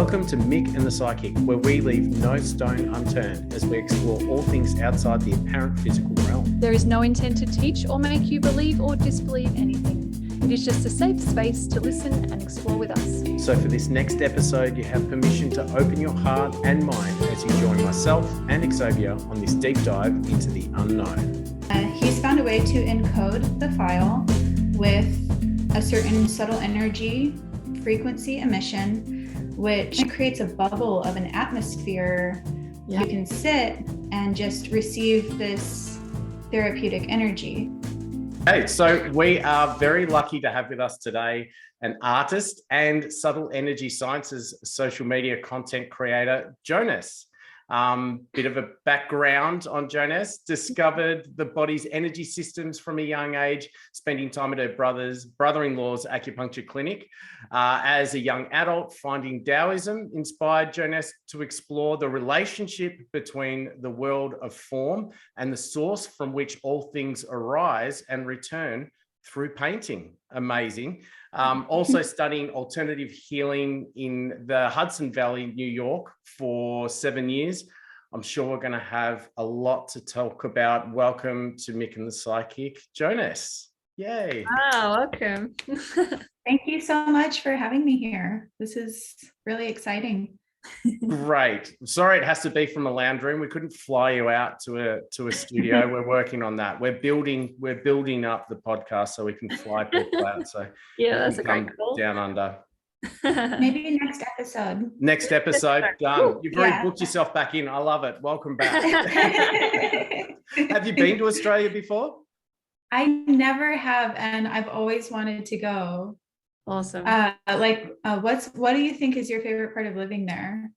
Welcome to Mick and the Psychic, where we leave no stone unturned as we explore all things outside the apparent physical realm. There is no intent to teach or make you believe or disbelieve anything. It is just a safe space to listen and explore with us. So for this next episode, you have permission to open your heart and mind as you join myself and Xavier on this deep dive into the unknown. He's found a way to encode the file with a certain subtle energy frequency emission, which creates a bubble of an atmosphere. You can sit and just receive this therapeutic energy. Hey, so we are very lucky to have with us today an artist and subtle energy sciences social media content creator, Jonas. Bit of a background on Jonas: discovered the body's energy systems from a young age, spending time at her brother-in-law's acupuncture clinic. As a young adult, finding Taoism inspired Jonas to explore the relationship between the world of form and the source from which all things arise and return through painting. Amazing. Also studying alternative healing in the Hudson Valley, New York for 7 years. I'm sure we're going to have a lot to talk about. Welcome to Mick and the Psychic, Jonas. Yay. Welcome. Thank you so much for having me here. This is really exciting. Great. Sorry, it has to be from a lounge room. We couldn't fly you out to a studio. We're working on that. We're building up the podcast so we can fly people out. So yeah, that's a great goal. Down under. Maybe next episode. Next episode, done. You've already booked yourself back in. I love it. Welcome back. Have you been to Australia before? I never have, and I've always wanted to go. Awesome. What do you think is your favorite part of living there?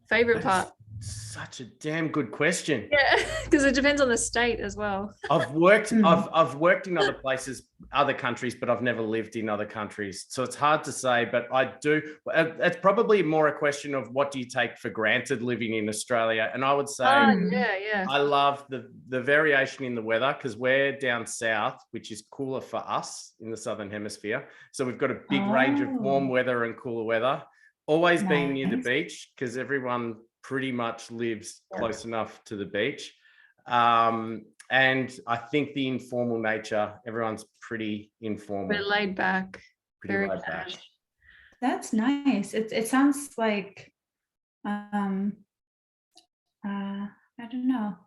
Favorite part. Such a damn good question. Yeah, because it depends on the state as well. I've worked in other places, other countries, but I've never lived in other countries. So it's hard to say, but I do. It's probably more a question of what do you take for granted living in Australia? And I would say, I love the variation in the weather because we're down south, which is cooler for us in the Southern Hemisphere. So we've got a big range of warm weather and cooler weather. Always being near the beach because everyone pretty much lives close enough to the beach. And I think the informal nature, everyone's pretty informal. We're laid back. Pretty laid back. That's nice. It sounds like, I don't know.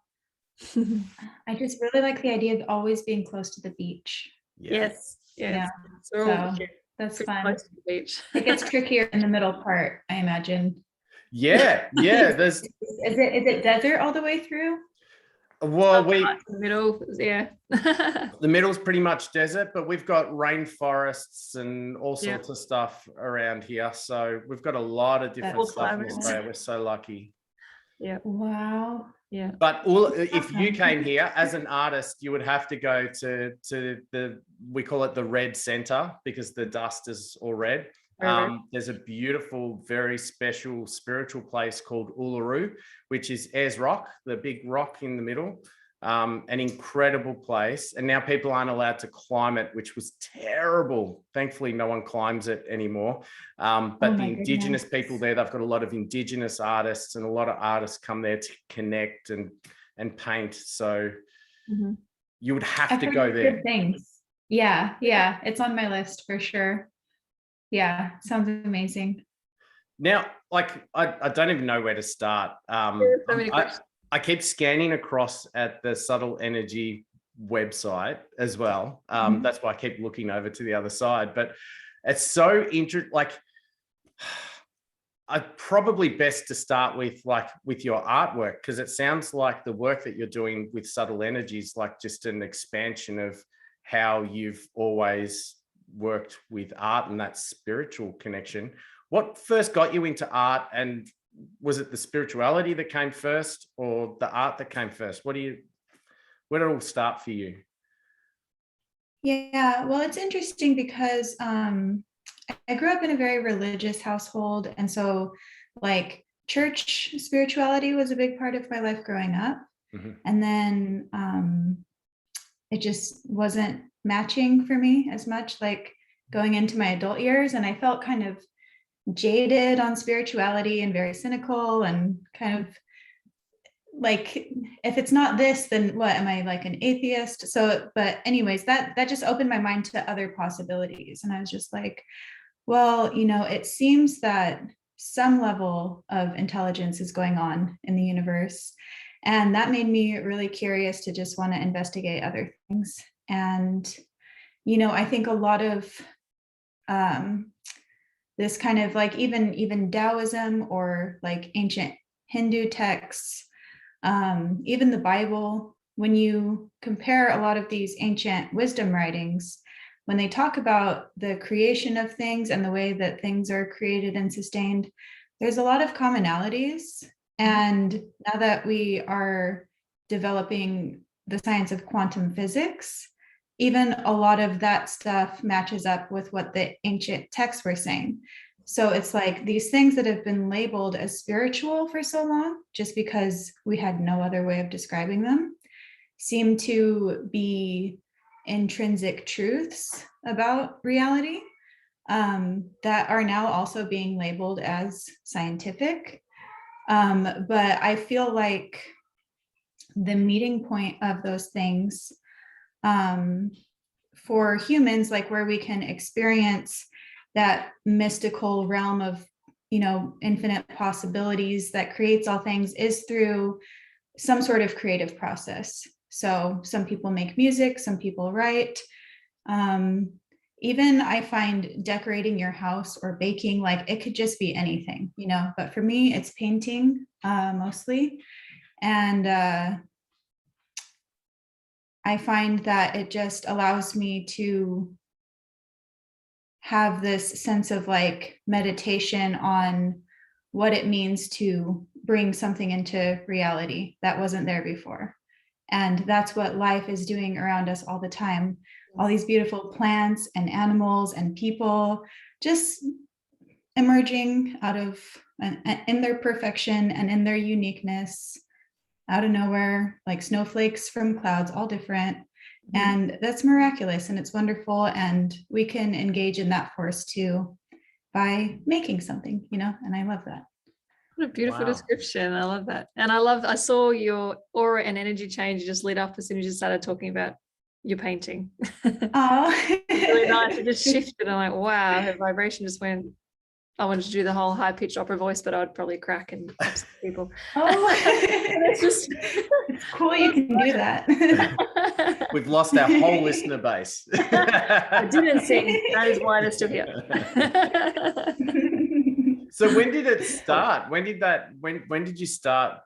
I just really like the idea of always being close to the beach. Yes. Yeah. So that's fun. Close to the beach. It gets trickier in the middle part, I imagine. Yeah. There's. Is it desert all the way through? Well, the middle, the middle's pretty much desert, but we've got rainforests and all sorts of stuff around here. So we've got a lot of different stuff in Australia. We're so lucky. Yeah. Wow. Yeah. But if you came here as an artist, you would have to go to we call it the red center because the dust is all red. There's a beautiful, very special spiritual place called Uluru, which is Ayers Rock, the big rock in the middle. An incredible place. And now people aren't allowed to climb it, which was terrible. Thankfully, no one climbs it anymore. But the Indigenous people there, they've got a lot of Indigenous artists and a lot of artists come there to connect and paint. So you would have to go there. Good things. Yeah. It's on my list for sure. Yeah, sounds amazing. Now, I don't even know where to start. I keep scanning across at the Subtle Energy website as well. That's why I keep looking over to the other side. But it's so interesting. I'd probably best to start with your artwork because it sounds like the work that you're doing with Subtle Energy is like just an expansion of how you've always worked with art and that spiritual connection. What first got you into art, and was it the spirituality that came first or the art that came first? Where did it all start for you? Yeah, well, it's interesting because I grew up in a very religious household, and so church spirituality was a big part of my life growing up. And then it just wasn't matching for me as much. going into my adult years, and I felt kind of jaded on spirituality and very cynical and kind of like, if it's not this, then what, am I like an atheist? So, but anyways, that just opened my mind to other possibilities. And I was just like, well, it seems that some level of intelligence is going on in the universe. And that made me really curious to just want to investigate other things. And, I think a lot of this kind of like even Taoism or like ancient Hindu texts, even the Bible, when you compare a lot of these ancient wisdom writings, when they talk about the creation of things and the way that things are created and sustained, there's a lot of commonalities. And now that we are developing the science of quantum physics, even a lot of that stuff matches up with what the ancient texts were saying. So it's like these things that have been labeled as spiritual for so long, just because we had no other way of describing them, seem to be intrinsic truths about reality that are now also being labeled as scientific. But I feel like the meeting point of those things for humans, like where we can experience that mystical realm of, infinite possibilities that creates all things, is through some sort of creative process. So some people make music, some people write. Even I find decorating your house or baking, like it could just be anything, but for me, it's painting mostly. And I find that it just allows me to have this sense of like meditation on what it means to bring something into reality that wasn't there before. And that's what life is doing around us all the time. All these beautiful plants and animals and people just emerging out of, in their perfection and in their uniqueness, out of nowhere, like snowflakes from clouds, all different. And that's miraculous and it's wonderful. And we can engage in that force too by making something, and I love that. What a beautiful description. I love that. And I saw your aura and energy change just lit up as soon as you started talking about your painting. Oh, really nice. It just shifted. I'm like, wow, her vibration just went. I wanted to do the whole high-pitched opera voice, but I would probably crack and upset people. Oh, it's just it's cool. You can do that. We've lost our whole listener base. I didn't sing. That is why they're still here. So when did it start? When did you start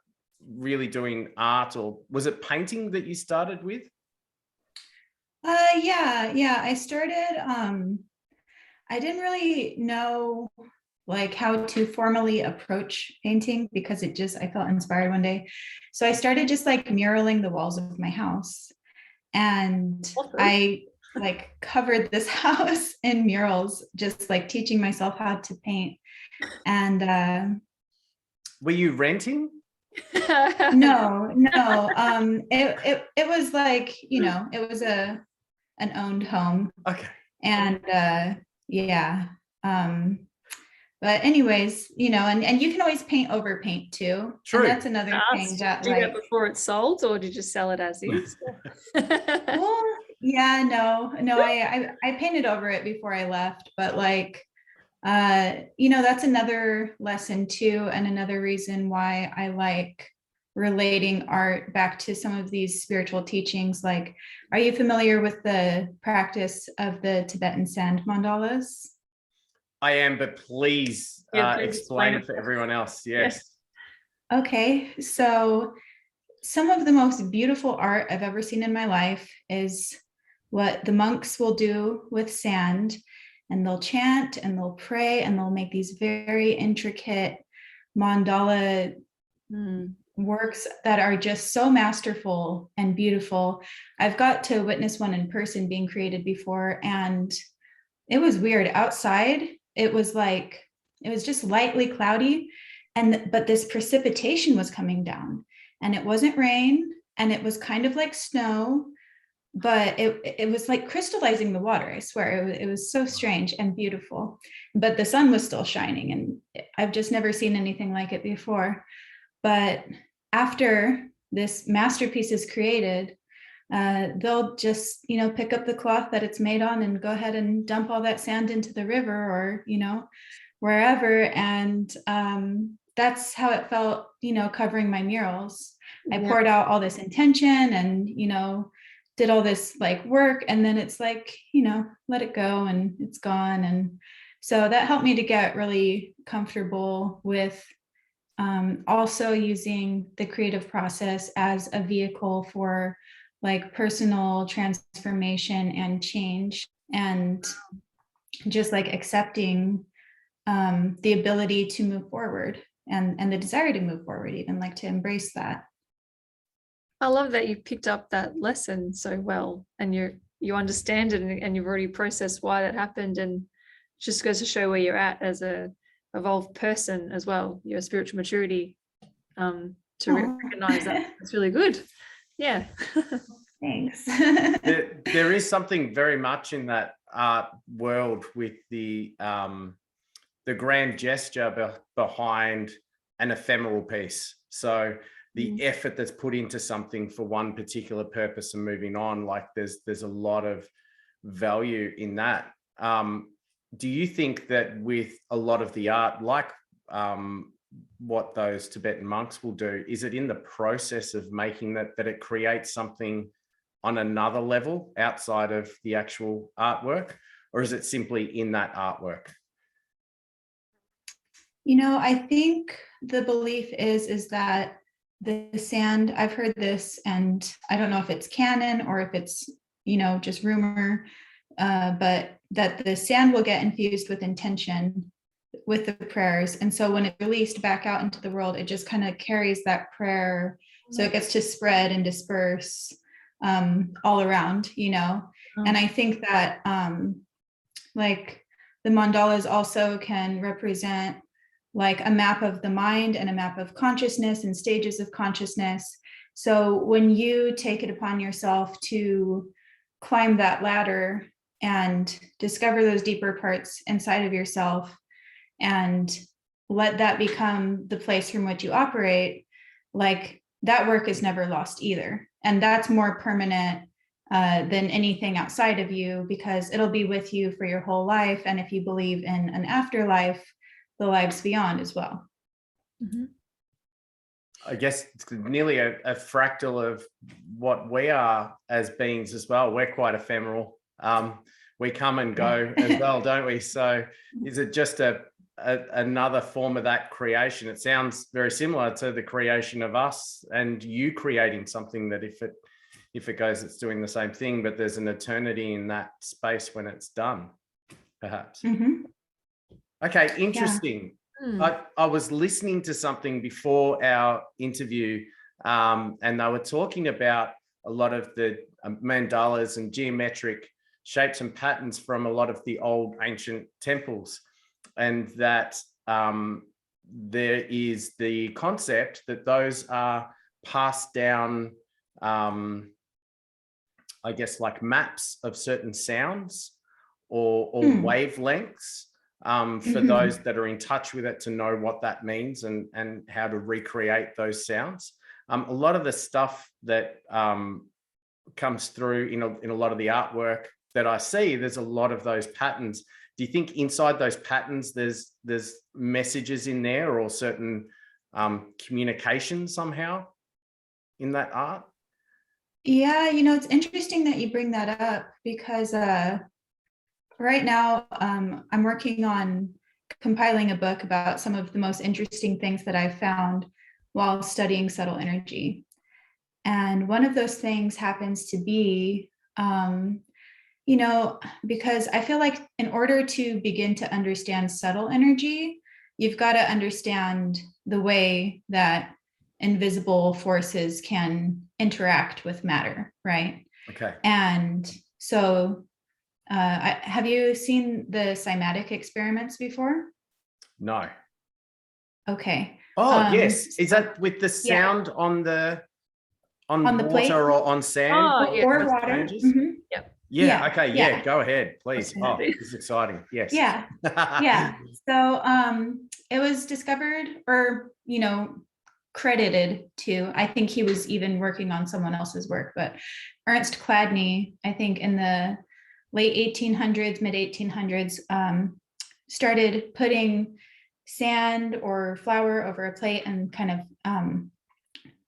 really doing art, or was it painting that you started with? Yeah. I started, I didn't really know like how to formally approach painting because I felt inspired one day. So I started just like muraling the walls of my house. And awesome. I like covered this house in murals, just like teaching myself how to paint. And were you renting? No. It was like, it was an owned home. Okay. And yeah. But anyways, and you can always paint over paint too. True. And that's another thing that do that before it's sold, or did you sell it as is? Well, yeah, no, I painted over it before I left, but like, that's another lesson too. And another reason why I like relating art back to some of these spiritual teachings. Like, are you familiar with the practice of the Tibetan sand mandalas? I am, but please explain it for everyone else. Yes. Okay. So some of the most beautiful art I've ever seen in my life is what the monks will do with sand, and they'll chant and they'll pray and they'll make these very intricate mandala works that are just so masterful and beautiful. I've got to witness one in person being created before, and it was weird. Outside, it was just lightly cloudy, but this precipitation was coming down, and it wasn't rain, and it was kind of like snow, but it was like crystallizing the water. I swear it was so strange and beautiful, but the sun was still shining, and I've just never seen anything like it before. But after this masterpiece is created, they'll just, pick up the cloth that it's made on and go ahead and dump all that sand into the river, or, wherever. And that's how it felt, covering my murals. I poured out all this intention and, did all this like work. And then it's like, let it go and it's gone. And so that helped me to get really comfortable with also using the creative process as a vehicle for like personal transformation and change, and just like accepting the ability to move forward, and the desire to move forward, even like to embrace that. I love that you picked up that lesson so well, and you understand it, and you've already processed why that happened, and just goes to show where you're at as a evolved person as well, your spiritual maturity, to recognize that. It's really good. Yeah. Thanks. There is something very much in that art world with the grand gesture behind an ephemeral piece. So the effort that's put into something for one particular purpose and moving on, like there's a lot of value in that. Do you think that with a lot of the art, like what those Tibetan monks will do, is it in the process of making that it creates something on another level outside of the actual artwork, or is it simply in that artwork? I think the belief is that the sand, I've heard this, and I don't know if it's canon or if it's, just rumor, but that the sand will get infused with intention with the prayers. And so when it's released back out into the world, it just kind of carries that prayer. So it gets to spread and disperse all around, And I think that like the mandalas also can represent like a map of the mind and a map of consciousness and stages of consciousness. So when you take it upon yourself to climb that ladder and discover those deeper parts inside of yourself and let that become the place from which you operate, like that work is never lost either. And that's more permanent than anything outside of you, because it'll be with you for your whole life. And if you believe in an afterlife, the lives beyond as well. Mm-hmm. I guess it's nearly a fractal of what we are as beings as well. We're quite ephemeral. We come and go as well, don't we? So is it just another form of that creation? It sounds very similar to the creation of us and you creating something that if it goes, it's doing the same thing, but there's an eternity in that space when it's done, perhaps. Mm-hmm. Okay, interesting. Yeah. I was listening to something before our interview, and they were talking about a lot of the mandalas and geometric shapes and patterns from a lot of the old ancient temples, and that there is the concept that those are passed down, I guess, like maps of certain sounds or wavelengths. For those that are in touch with it to know what that means and how to recreate those sounds. A lot of the stuff that comes through in a lot of the artwork that I see, there's a lot of those patterns. Do you think inside those patterns there's messages in there or certain communication somehow in that art? Yeah, it's interesting that you bring that up, because right now, I'm working on compiling a book about some of the most interesting things that I've found while studying subtle energy. And one of those things happens to be, because I feel like in order to begin to understand subtle energy, you've got to understand the way that invisible forces can interact with matter, right? Okay. And so have you seen the cymatic experiments before? No. Okay. Oh, yes. Is that with the sound on the On the plate. water or on sand? Oh, yeah. Or That's water. changes? Mhm. Yep. Yeah. Yeah, Okay. yeah. Yeah. Go ahead, please. That's Oh, handy. this is exciting. Yes. Yeah. Yeah. So it was discovered, or credited to, I think he was even working on someone else's work, but Ernst Chladni, I think in the late 1800s, mid 1800s, started putting sand or flour over a plate and kind of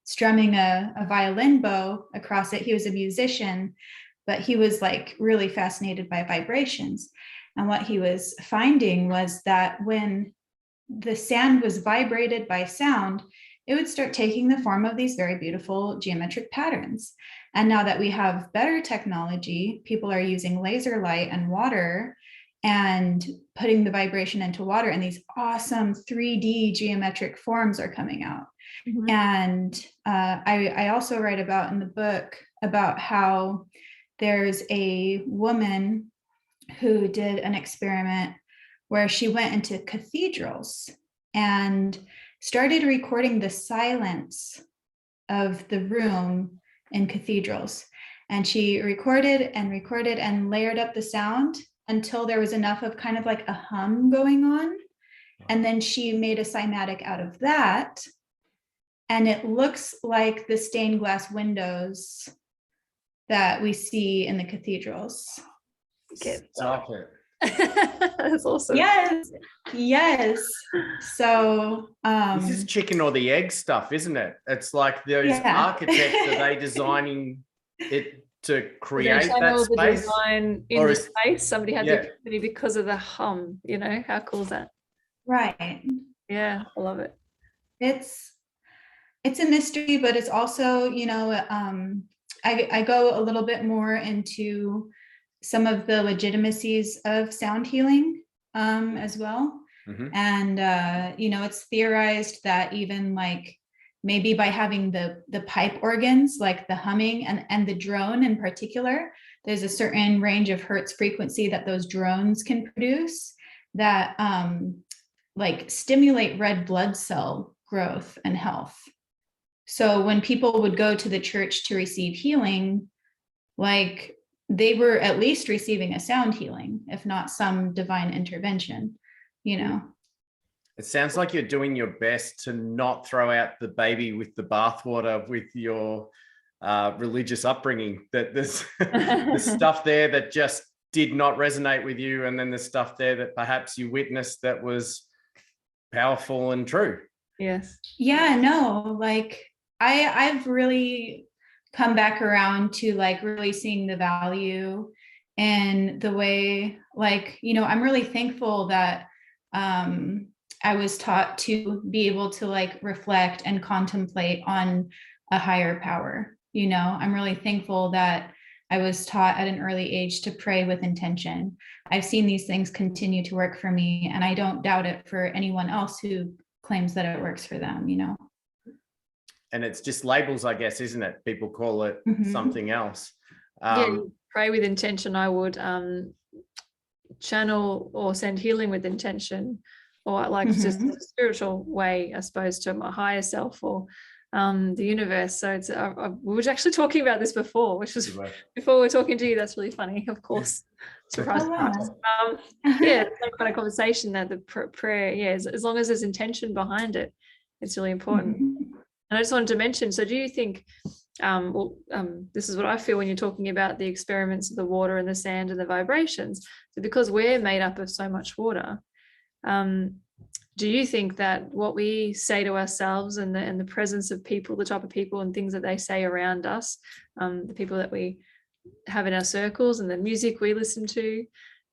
strumming a violin bow across it. He was a musician, but he was like really fascinated by vibrations. And what he was finding was that when the sand was vibrated by sound, it would start taking the form of these very beautiful geometric patterns. And now that we have better technology, people are using laser light and water and putting the vibration into water, and these awesome 3D geometric forms are coming out. Mhm. And I also write about in the book about how there's a woman who did an experiment where she went into cathedrals and started recording the silence of the room in cathedrals. And she recorded and layered up the sound until there was enough of kind of like a hum going on. And then she made a cymatic out of that. And it looks like the stained glass windows that we see in the cathedrals. Stop it. That's awesome. Yes. So This is chicken or the egg stuff, isn't it? It's like those architects, are they designing it to create that the space? design in Or the is- space? Somebody had the epiphany because of the hum, how cool is that? right. Yeah, I love it. It's a mystery, but it's also, I go a little bit more into some of the legitimacies of sound healing as well. Mhm. And it's theorized that even like maybe by having the pipe organs, like the humming and the drone in particular, there's a certain range of hertz frequency that those drones can produce that like stimulate red blood cell growth and health. So when people would go to the church to receive healing, like they were at least receiving a sound healing, if not some divine intervention, It sounds like you're doing your best to not throw out the baby with the bathwater with your religious upbringing, that there's the stuff there that just did not resonate with you, and then the stuff there that perhaps you witnessed that was powerful and true. Yes. Yeah, no, like I've really come back around to like really seeing the value in the way, like, I'm really thankful that I was taught to be able to like reflect and contemplate on a higher power. I'm really thankful that I was taught at an early age to pray with intention. I've seen these things continue to work for me, and I don't doubt it for anyone else who claims that it works for them, And it's just labels, I guess, isn't it? People call it something else. Pray with intention. I would channel or send healing with intention, or like just a spiritual way, I suppose, to my higher self or the universe. So it's we were actually talking about this before, which was before we're talking to you. That's really funny, of course. Surprise, surprise. That kind of conversation, that the prayer, as long as there's intention behind it, it's really important. And I just wanted to mention, so do you think, this is what I feel when you're talking about the experiments of the water and the sand and the vibrations. So because we're made up of so much water, do you think that what we say to ourselves and the presence of people, the type of people and things that they say around us, the people that we have in our circles and the music we listen to,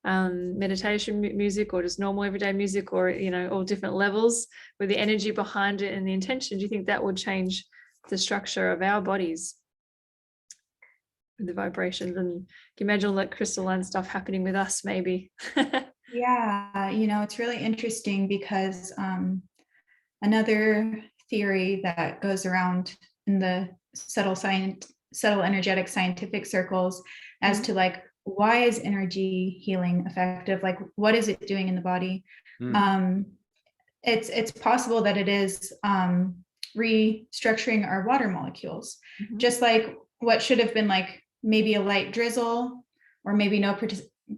meditation music or just normal everyday music, or all different levels with the energy behind it and the intention, do you think that would change the structure of our bodies with the vibrations? And can you imagine all that crystalline stuff happening with us maybe? Yeah, it's really interesting because another theory that goes around in the subtle energetic scientific circles as to like, why is energy healing effective? Like, what is it doing in the body? It's possible that it is restructuring our water molecules. Mhm. Just like what should have been like maybe a light drizzle or maybe no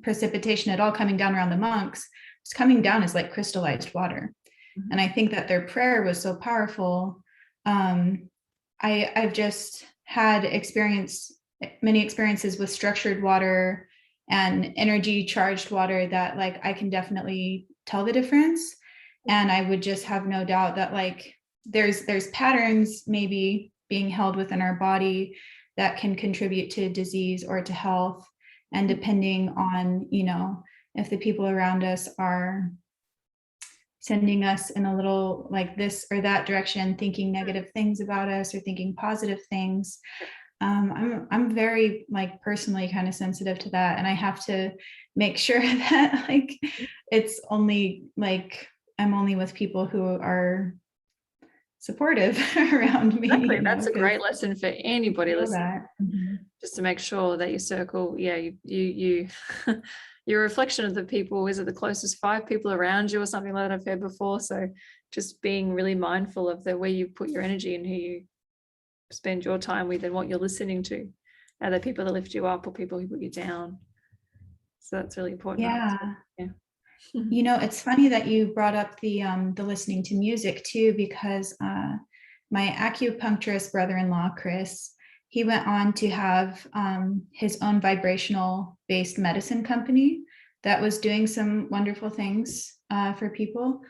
precipitation at all coming down around the monks, it's coming down as like crystallized water. Mhm. And I think that their prayer was so powerful. I've just had many experiences with structured water and energy charged water that like I can definitely tell the difference. And I would just have no doubt that like there's patterns maybe being held within our body that can contribute to disease or to health. And depending on, you know, if the people around us are sending us in a little like this or that direction, thinking negative things about us or thinking positive things. I'm very like personally kind of sensitive to that. And I have to make sure that like, it's only like, I'm only with people who are supportive around me. Exactly. You That's know, a great lesson for anybody listening. Mhm. Just to make sure that you circle, you you're a reflection of the people. Is it the closest 5 people around you or something like that I've heard before? So just being really mindful of the where you put your energy and who you spend your time with and what you're listening to. Are there people that lift you up or people who put you down? So that's really important. Yeah. You know, it's funny that you brought up the listening to music too, because my acupuncturist brother-in-law, Chris, he went on to have his own vibrational based medicine company that was doing some wonderful things for people.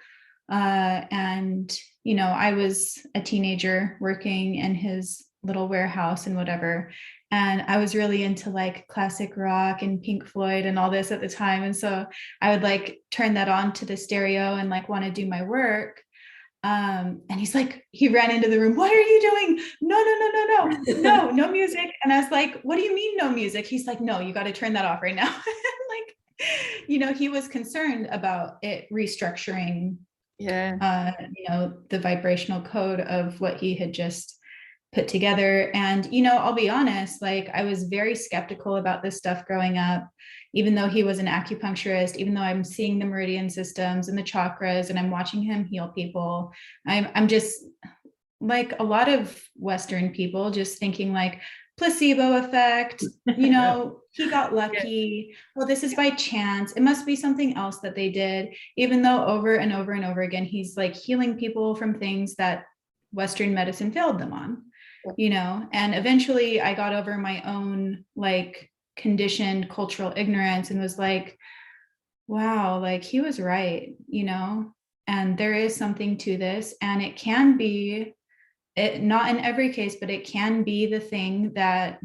And, you know, I was a teenager working in his little warehouse and whatever. And I was really into like classic rock and Pink Floyd and all this at the time. And so I would like turn that on to the stereo and like want to do my work. And he's like, he ran into the room. What are you doing? No music. And I was like, what do you mean no music? He's like, no, you got to turn that off right now. Like, you know, he was concerned about it restructuring, you know, the vibrational code of what he had just put together. And, you know, I'll be honest, like I was very skeptical about this stuff growing up, even though he was an acupuncturist, even though I'm seeing the meridian systems and the chakras and I'm watching him heal people. I'm just like a lot of Western people just thinking like placebo effect, you know, he got lucky. Well, this is by chance. It must be something else that they did, even though over and over and over again, he's like healing people from things that Western medicine failed them on. You know, and eventually I got over my own like conditioned cultural ignorance and was like, wow, like he was right, you know, and there is something to this. And it can be, it not in every case, but it can be the thing that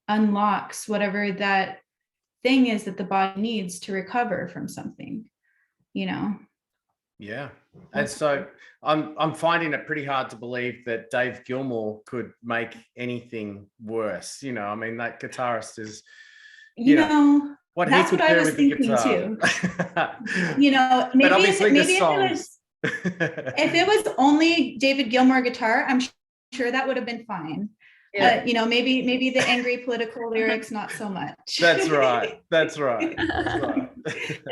unlocks whatever that thing is that the body needs to recover from something, you know. Yeah. And so I'm finding it pretty hard to believe that Dave Gilmour could make anything worse. You know, I mean, that guitarist is, you know what that's he could what I do was with the thinking guitar. too. You know, but obviously maybe the songs. if it was only David Gilmour guitar, I'm sure that would have been fine. You know, maybe the angry political lyrics, not so much. That's right. That's right.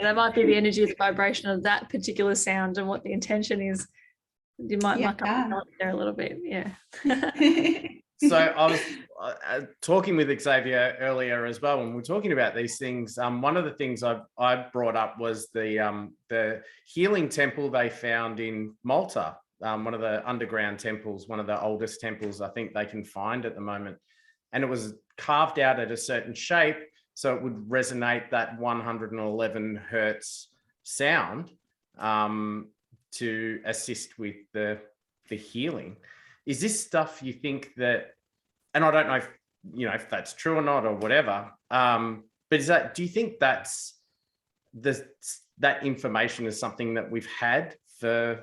That might be the energy, the vibration of that particular sound and what the intention is. You might muck up there a little bit. Yeah. So I was talking with Xavier earlier as well, when we were talking about these things. One of the things I brought up was the healing temple they found in Malta. One of the underground temples, one of the oldest temples I think they can find at the moment. And it was carved out at a certain shape so it would resonate that 111 hertz sound to assist with the healing. Is this stuff you think that, and I don't know if, you know, if that's true or not or whatever, but do you think that information is something that we've had for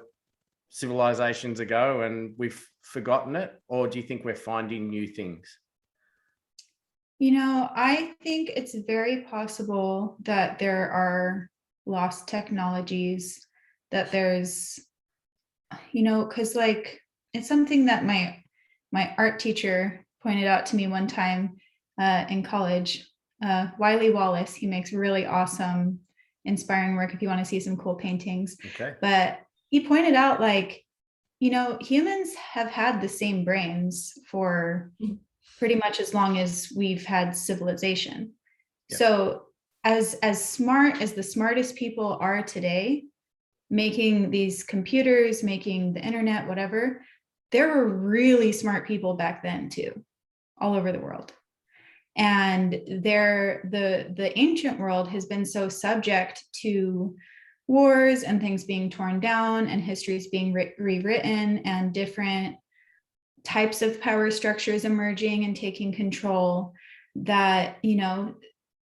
civilizations ago and we've forgotten it, or do you think we're finding new things? You know, I think it's very possible that there are lost technologies, that there's, you know, because like it's something that my art teacher pointed out to me one time in college. Wiley Wallace, he makes really awesome, inspiring work if you want to see some cool paintings. Okay. But he pointed out, like, humans have had the same brains for pretty much as long as we've had civilization. Yeah. So as smart as the smartest people are today, making these computers, making the internet, whatever, there were really smart people back then too, all over the world. And the ancient world has been so subject to wars and things being torn down and histories being rewritten and different types of power structures emerging and taking control, that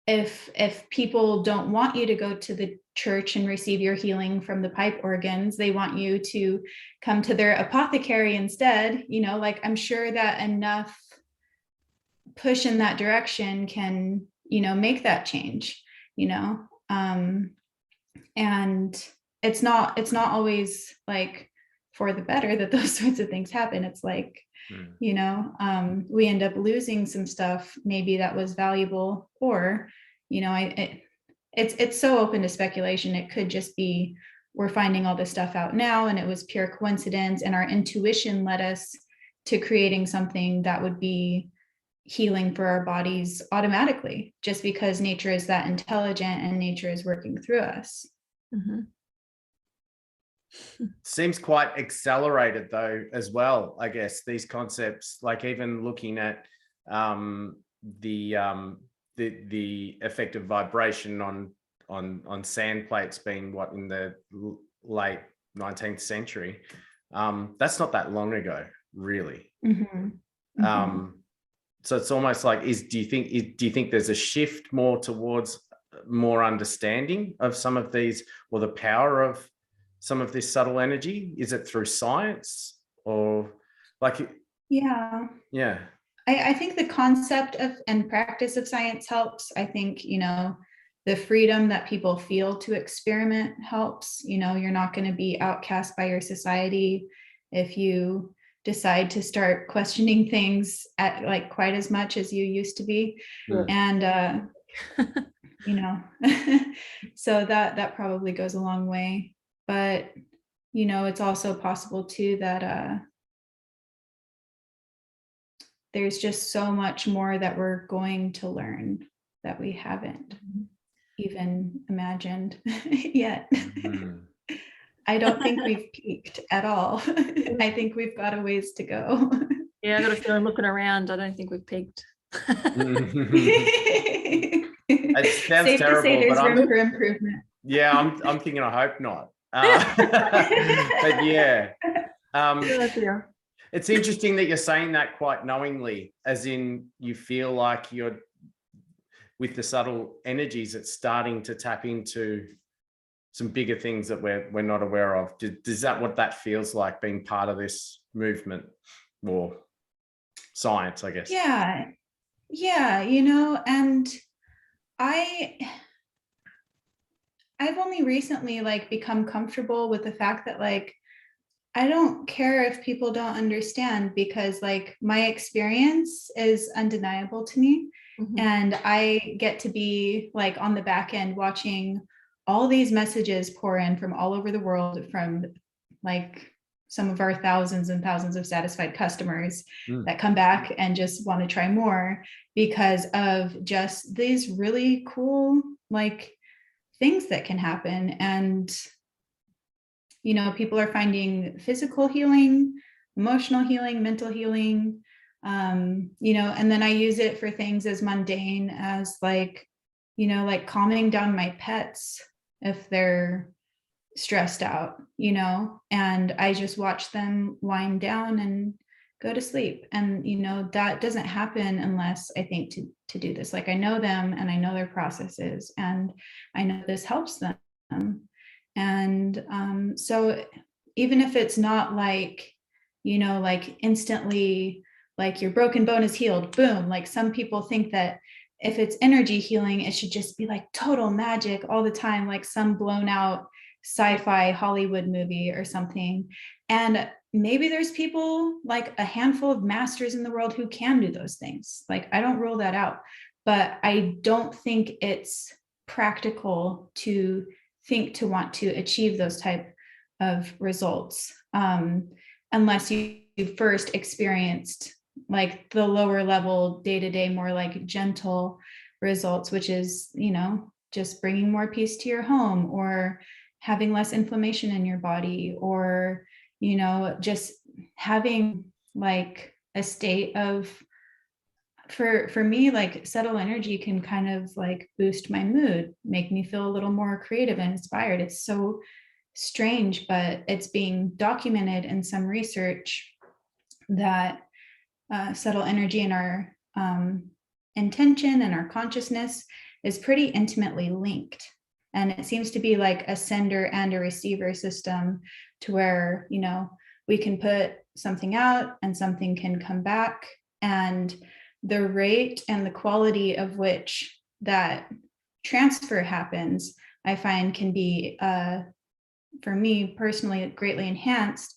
if people don't want you to go to the church and receive your healing from the pipe organs, they want you to come to their apothecary instead. Like, I'm sure that enough push in that direction can make that change. And it's not always like for the better that those sorts of things happen. It's like we end up losing some stuff maybe that was valuable, or it's so open to speculation. It could just be we're finding all this stuff out now and it was pure coincidence, and our intuition led us to creating something that would be healing for our bodies automatically, just because nature is that intelligent and nature is working through us. Mm-hmm. Seems quite accelerated though as well, I guess, these concepts, like even looking at the effect of vibration on sand plates being what in the late 19th century. That's not that long ago, really. Mm-hmm. Mm-hmm. So it's almost like, do you think there's a shift more towards more understanding of some of these, or the power of some of this subtle energy? Is it through science, or like? Yeah. I think the concept of and practice of science helps. I think, the freedom that people feel to experiment helps. You're not going to be outcast by your society if you decide to start questioning things at like quite as much as you used to be. Yeah. And so that probably goes a long way. But it's also possible too that there's just so much more that we're going to learn that we haven't even imagined yet. Mm-hmm. I don't think we've peaked at all. I think we've got a ways to go. Yeah, I got a feeling looking around, I don't think we've peaked. It sounds Safe terrible, to say there's but room for improvement. Yeah, I'm thinking, I hope not. But yeah. It's interesting that you're saying that quite knowingly, as in you feel like you're with the subtle energies, it's starting to tap into some bigger things that we're not aware of. Is that what that feels like, being part of this movement or science, I guess? Yeah, and I've only recently become comfortable with the fact that I don't care if people don't understand, because my experience is undeniable to me. Mm-hmm. And I get to be on the back end watching all these messages pour in from all over the world, from some of our thousands and thousands of satisfied customers that come back and just want to try more because of just these really cool things that can happen. And people are finding physical healing, emotional healing, mental healing, and then I use it for things as mundane as calming down my pets if they're stressed out, and I just watch them wind down and go to sleep. And, that doesn't happen unless I think to do this. I know them and I know their processes and I know this helps them. And so even if it's not instantly, your broken bone is healed, boom, some people think that if it's energy healing, it should just be total magic all the time, some blown out sci-fi Hollywood movie or something. And maybe there's people, a handful of masters in the world, who can do those things. I don't rule that out, but I don't think it's practical to think to want to achieve those type of results. unless you first experienced like the lower level day-to-day, more like gentle results, which is, just bringing more peace to your home, or having less inflammation in your body, or, just having like a state of, for me, like subtle energy can kind of like boost my mood, make me feel a little more creative and inspired. It's so strange, but it's being documented in some research that subtle energy and our intention and our consciousness is pretty intimately linked. And it seems to be like a sender and a receiver system, to where, we can put something out and something can come back. And the rate and the quality of which that transfer happens, I find can be, for me personally, greatly enhanced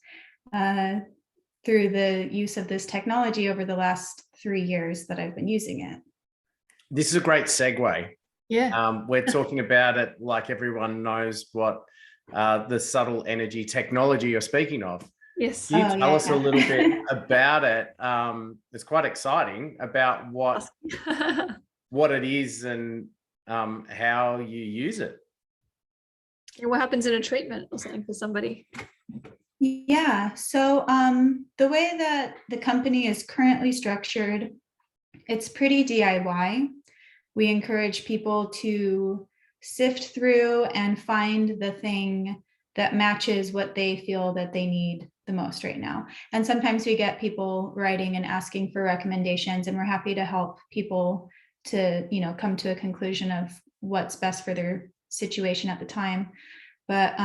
through the use of this technology over the last 3 years that I've been using it. This is a great segue. Yeah. We're talking about it like everyone knows what the subtle energy technology you're speaking of. Yes. Can you tell us a little bit about it? It's quite exciting about what it is and how you use it. And what happens in a treatment or something for somebody? Yeah. So the way that the company is currently structured, it's pretty DIY. We encourage people to sift through and find the thing that matches what they feel that they need the most right now. And sometimes we get people writing and asking for recommendations, and we're happy to help people to, come to a conclusion of what's best for their situation at the time. But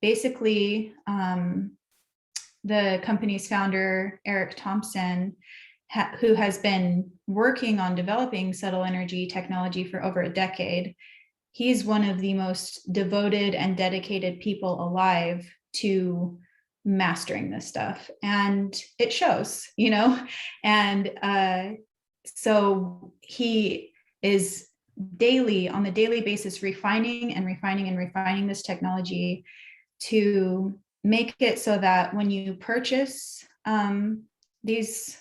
basically, the company's founder, Eric Thompson, who has been working on developing subtle energy technology for over a decade, he's one of the most devoted and dedicated people alive to mastering this stuff. And it shows, and so he is on the daily basis, refining this technology to make it so that when you purchase these,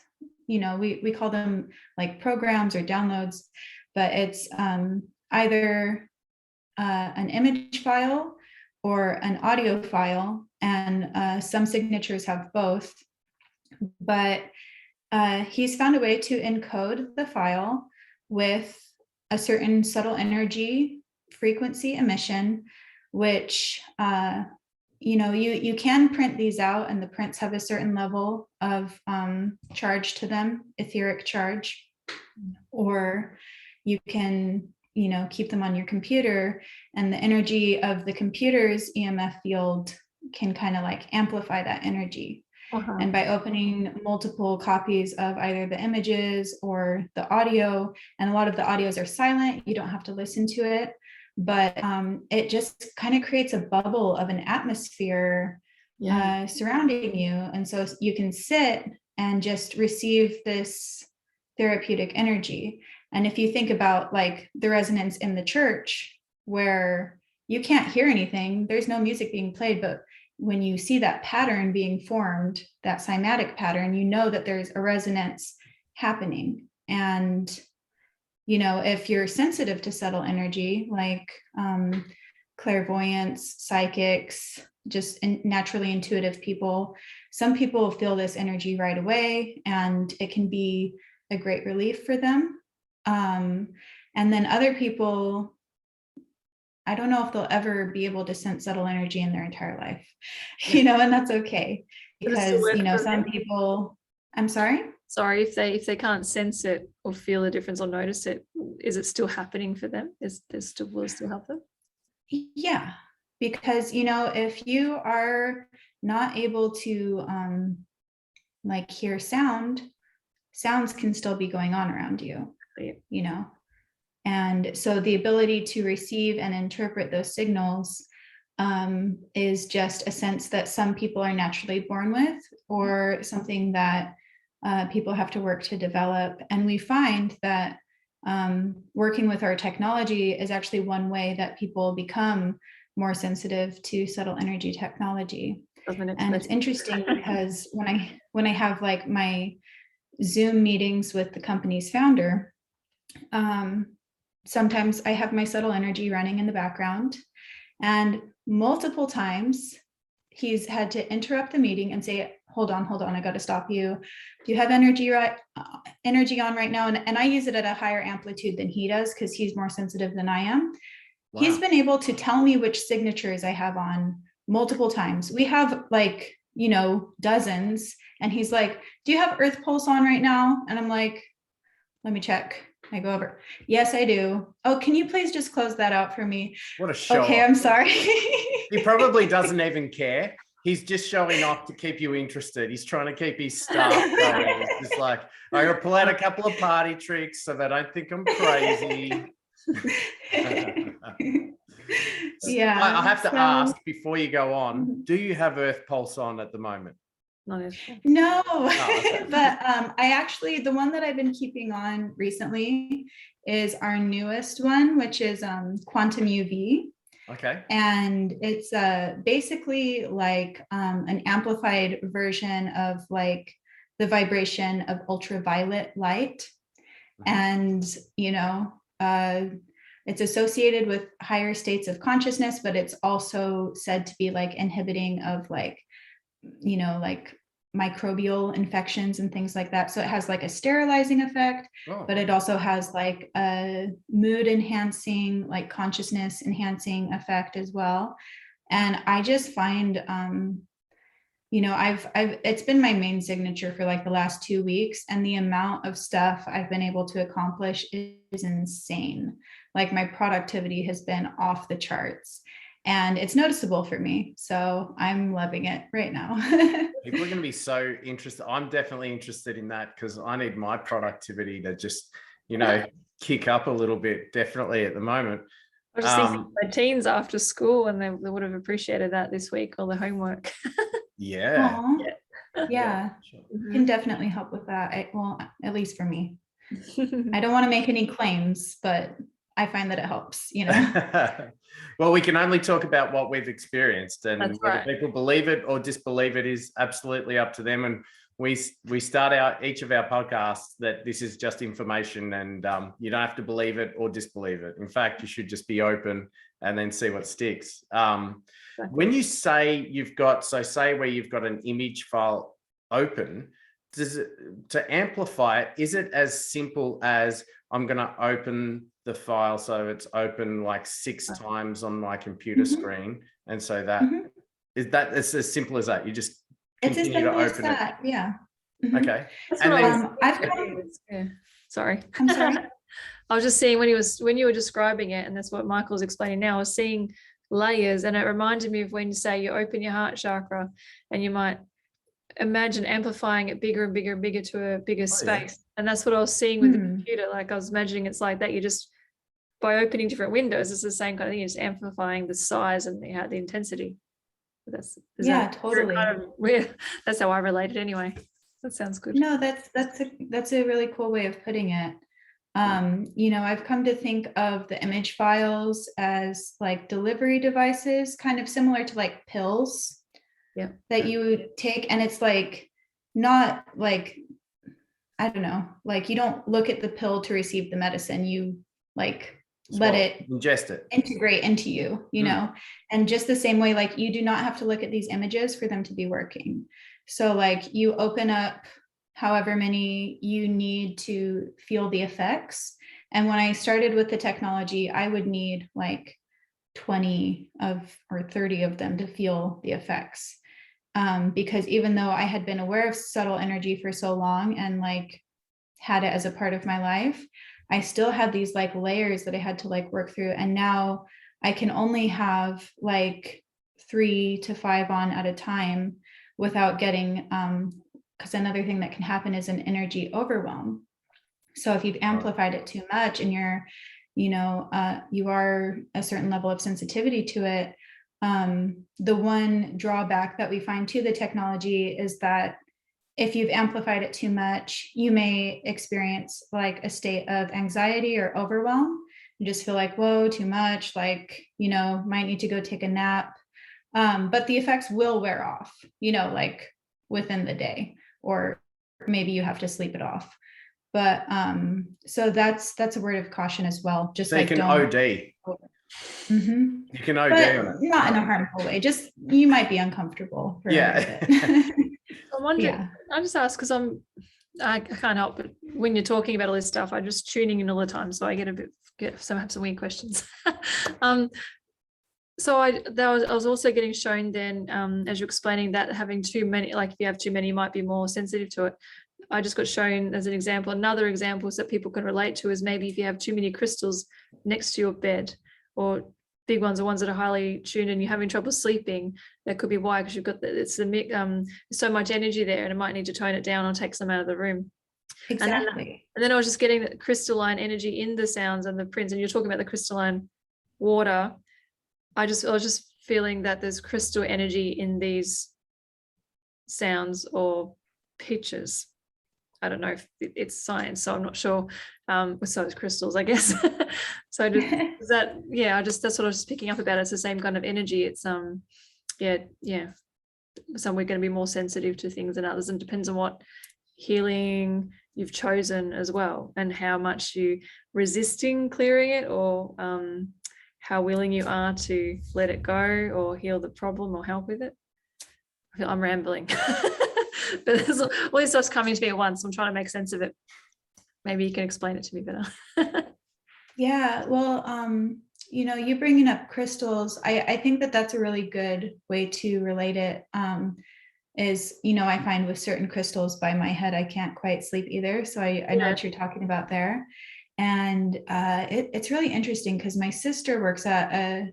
we call them like programs or downloads, but it's either an image file or an audio file, and some signatures have both. But he's found a way to encode the file with a certain subtle energy frequency emission, which you can print these out, and the prints have a certain level of charge to them, etheric charge, or you can keep them on your computer, and the energy of the computer's EMF field can kind of like amplify that energy. And by opening multiple copies of either the images or the audio, and a lot of the audios are silent, you don't have to listen to it, but it just kind of creates a bubble of an atmosphere surrounding you. And so you can sit and just receive this therapeutic energy. And if you think about like the resonance in the church, where you can't hear anything, there's no music being played, but when you see that pattern being formed, that cymatic pattern, you know that there's a resonance happening. And, if you're sensitive to subtle energy, like clairvoyants, psychics, just naturally intuitive people, some people feel this energy right away, and it can be a great relief for them. And then other people, I don't know if they'll ever be able to sense subtle energy in their entire life, and that's okay, because, some people, I'm sorry? Sorry, if they can't sense it or feel a difference or notice it, is it still happening for them? Will it still help them? Yeah, because, if you are not able to like hear sounds can still be going on around you, And so the ability to receive and interpret those signals is just a sense that some people are naturally born with, or something that people have to work to develop. And we find that working with our technology is actually one way that people become more sensitive to subtle energy technology. And it's interesting because when I have like my Zoom meetings with the company's founder, sometimes I have my subtle energy running in the background, and multiple times he's had to interrupt the meeting and say, hold on, I got to stop you. Do you have energy on right now? And I use it at a higher amplitude than he does because he's more sensitive than I am. Wow. He's been able to tell me which signatures I have on multiple times. We have like, dozens. And he's like, do you have Earth Pulse on right now? And I'm like, let me check. I go over. Yes, I do. Oh, can you please just close that out for me? What a show. Okay, I'm sorry. He probably doesn't even care. He's just showing off to keep you interested. He's trying to keep his staff going. He's just like, I gotta pull out a couple of party tricks so that I think I'm crazy. Yeah. I have to ask before you go on, do you have Earth Pulse on at the moment? No, okay. But I actually, the one that I've been keeping on recently is our newest one, which is Quantum UV. Okay. And it's basically like an amplified version of like the vibration of ultraviolet light. And, it's associated with higher states of consciousness, but it's also said to be like inhibiting of like, like microbial infections and things like that. So it has like a sterilizing effect, but it also has like a mood enhancing, like consciousness enhancing effect as well. And I just find, it's been my main signature for like the last 2 weeks, and the amount of stuff I've been able to accomplish is insane. Like my productivity has been off the charts. And it's noticeable for me. So I'm loving it right now. People are going to be so interested. I'm definitely interested in that because I need my productivity to just, kick up a little bit, definitely at the moment. I was just thinking my teens after school, and they would have appreciated that this week, all the homework. Yeah. Yeah. Sure. Can definitely help with that. At least for me. I don't want to make any claims, but I find that it helps, Well, we can only talk about what we've experienced, and That's whether right. people believe it or disbelieve it is absolutely up to them. And we start out each of our podcasts that this is just information, and you don't have to believe it or disbelieve it. In fact, you should just be open and then see what sticks. When you say say where you've got an image file open, to amplify it, is it as simple as I'm going to open the file so it's open like 6 times on my computer screen, and so that it's as simple as that? You just continue to open it. Yeah. Okay. And then sorry. I'm sorry. I was just seeing when you were describing it, and that's what Michael's explaining now, I was seeing layers, and it reminded me of when you say you open your heart chakra, and you might imagine amplifying it bigger and bigger and bigger to a bigger space. Yeah. And that's what I was seeing with the computer. Like I was imagining it's like that. You just, by opening different windows, it's the same kind of thing. You're just amplifying the size and the intensity. Totally. That's how I relate it anyway. That sounds good. No, that's a really cool way of putting it. I've come to think of the image files as like delivery devices, kind of similar to like pills. Yeah. That you would take, and it's like not like, I don't know, like you don't look at the pill to receive the medicine, you like let it ingest it, integrate into you, and just the same way, like you do not have to look at these images for them to be working. So like you open up however many you need to feel the effects. And when I started with the technology, I would need like 20 or 30 of them to feel the effects. Because even though I had been aware of subtle energy for so long and like had it as a part of my life, I still had these like layers that I had to like work through. And now I can only have like 3 to 5 on at a time without getting, because another thing that can happen is an energy overwhelm. So if you've amplified it too much and you are a certain level of sensitivity to it, the one drawback that we find to the technology is that if you've amplified it too much, you may experience like a state of anxiety or overwhelm. You just feel like, whoa, too much, like, might need to go take a nap. But the effects will wear off, like within the day, or maybe you have to sleep it off. But so that's a word of caution as well. Just So like you can don't. OD. Mm-hmm. You can OD But on it. not in a harmful way. Just you might be uncomfortable for Yeah. a little bit. I'm wondering, Yeah. I just ask because I can't help but when you're talking about all this stuff, I'm just tuning in all the time, so I have some weird questions. So I was also getting shown then, as you're explaining that having too many, like if you have too many, you might be more sensitive to it. I just got shown as an example. Another example that people can relate to is maybe if you have too many crystals next to your bed, or big ones or ones that are highly tuned and you're having trouble sleeping, that could be why, because you've got so much energy there and it might need to tone it down or take some out of the room. Exactly. And then I was just getting the crystalline energy in the sounds and the prints, and you're talking about the crystalline water. I was just feeling that there's crystal energy in these sounds or pitches. I don't know if it's science, so I'm not sure. Besides crystals, I guess. So that's what I was just picking up about. It's the same kind of energy. It's some we're going to be more sensitive to things than others, and depends on what healing you've chosen as well, and how much you resisting clearing it, or how willing you are to let it go or heal the problem or help with it. I'm rambling. But there's all this stuff's coming to me at once. I'm trying to make sense of it. Maybe you can explain it to me better. Yeah, well, you bringing up crystals, I think that's a really good way to relate it. Is, I find with certain crystals by my head, I can't quite sleep either. So I know what you're talking about there. And it's really interesting because my sister works at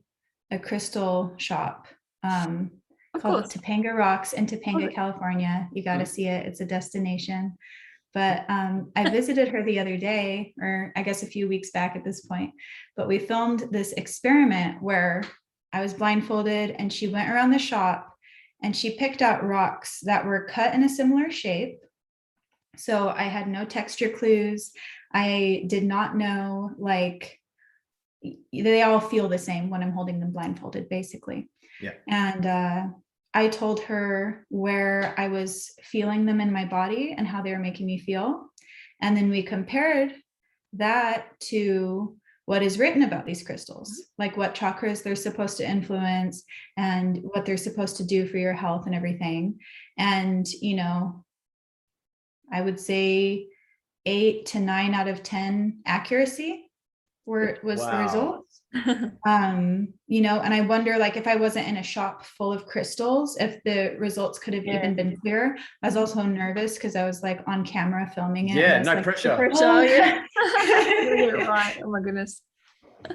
a crystal shop called Topanga Rocks in Topanga, California. You got to see it. It's a destination. But I visited her the other day, or I guess a few weeks back at this point, but we filmed this experiment where I was blindfolded and she went around the shop and she picked out rocks that were cut in a similar shape. So I had no texture clues. I did not know, like, they all feel the same when I'm holding them blindfolded, basically. Yeah. And I told her where I was feeling them in my body and how they were making me feel. And then we compared that to what is written about these crystals, like what chakras they're supposed to influence and what they're supposed to do for your health and everything. And, I would say 8 to 9 out of 10 accuracy was the result. And I wonder, like, if I wasn't in a shop full of crystals, if the results could have even been clearer. I was also nervous because I was like on camera filming it. Yeah, no like, pressure. Yeah. Right. Oh my goodness.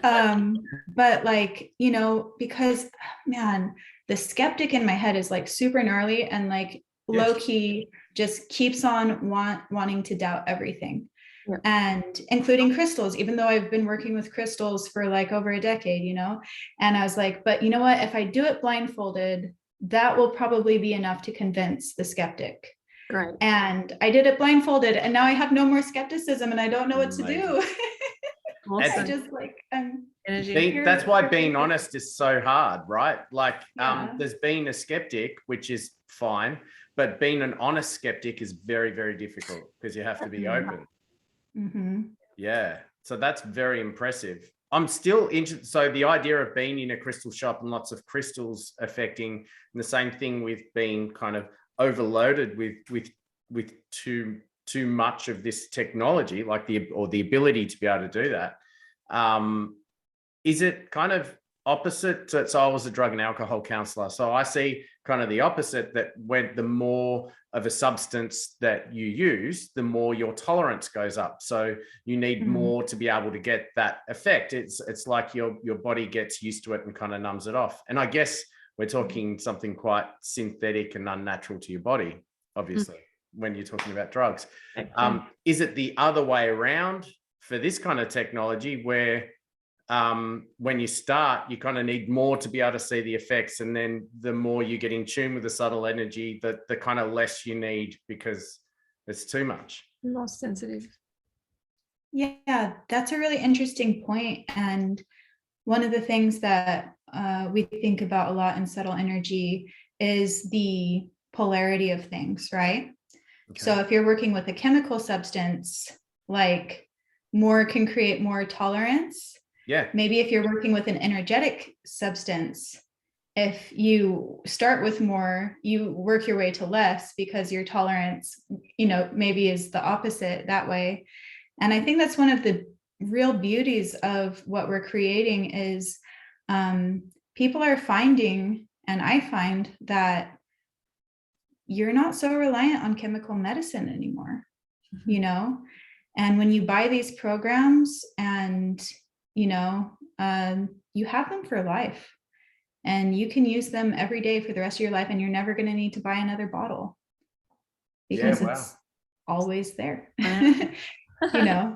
But like, because man, the skeptic in my head is like super gnarly and like low key just keeps on wanting to doubt everything. Yeah. And including crystals, even though I've been working with crystals for like over a decade, and I was like, but you know what, if I do it blindfolded, that will probably be enough to convince the skeptic. Right. And I did it blindfolded and now I have no more skepticism and I don't know what to do. Awesome. I just like that's why being honest is so hard, right? Like there's being a skeptic, which is fine, but being an honest skeptic is very, very difficult because you have to be open. Mm-hmm. Yeah, so that's very impressive. I'm still interested. So the idea of being in a crystal shop and lots of crystals affecting, and the same thing with being kind of overloaded with too much of this technology, like the ability to be able to do that. Is it kind of opposite? So I was a drug and alcohol counselor, so I see kind of the opposite, that when the more of a substance that you use, the more your tolerance goes up. So you need more to be able to get that effect. It's like your body gets used to it and kind of numbs it off. And I guess we're talking something quite synthetic and unnatural to your body, obviously, when you're talking about drugs. Is it the other way around for this kind of technology where when you start, you kind of need more to be able to see the effects, and then the more you get in tune with the subtle energy, the kind of less you need because it's too much? More sensitive. Yeah, that's a really interesting point. And one of the things that we think about a lot in subtle energy is the polarity of things, right? Okay. So if you're working with a chemical substance, like more can create more tolerance. Yeah. Maybe if you're working with an energetic substance, if you start with more, you work your way to less because your tolerance, maybe is the opposite that way. And I think that's one of the real beauties of what we're creating is people are finding, and I find that you're not so reliant on chemical medicine anymore, and when you buy these programs and, you have them for life and you can use them every day for the rest of your life and you're never going to need to buy another bottle because it's always there.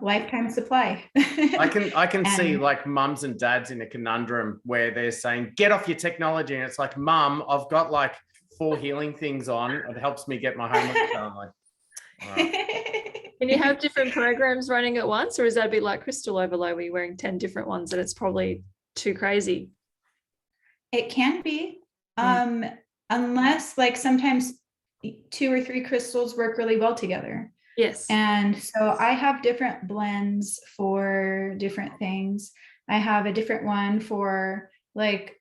Lifetime supply. I can see like mums and dads in a conundrum where they're saying, get off your technology. And it's like, Mum, I've got like 4 healing things on. It helps me get my homework done. Like, all right. Can you have different programs running at once, or is that a bit like crystal overload where you're wearing 10 different ones and it's probably too crazy? It can be, unless like sometimes 2 or 3 crystals work really well together. Yes. And so I have different blends for different things. I have a different one for like,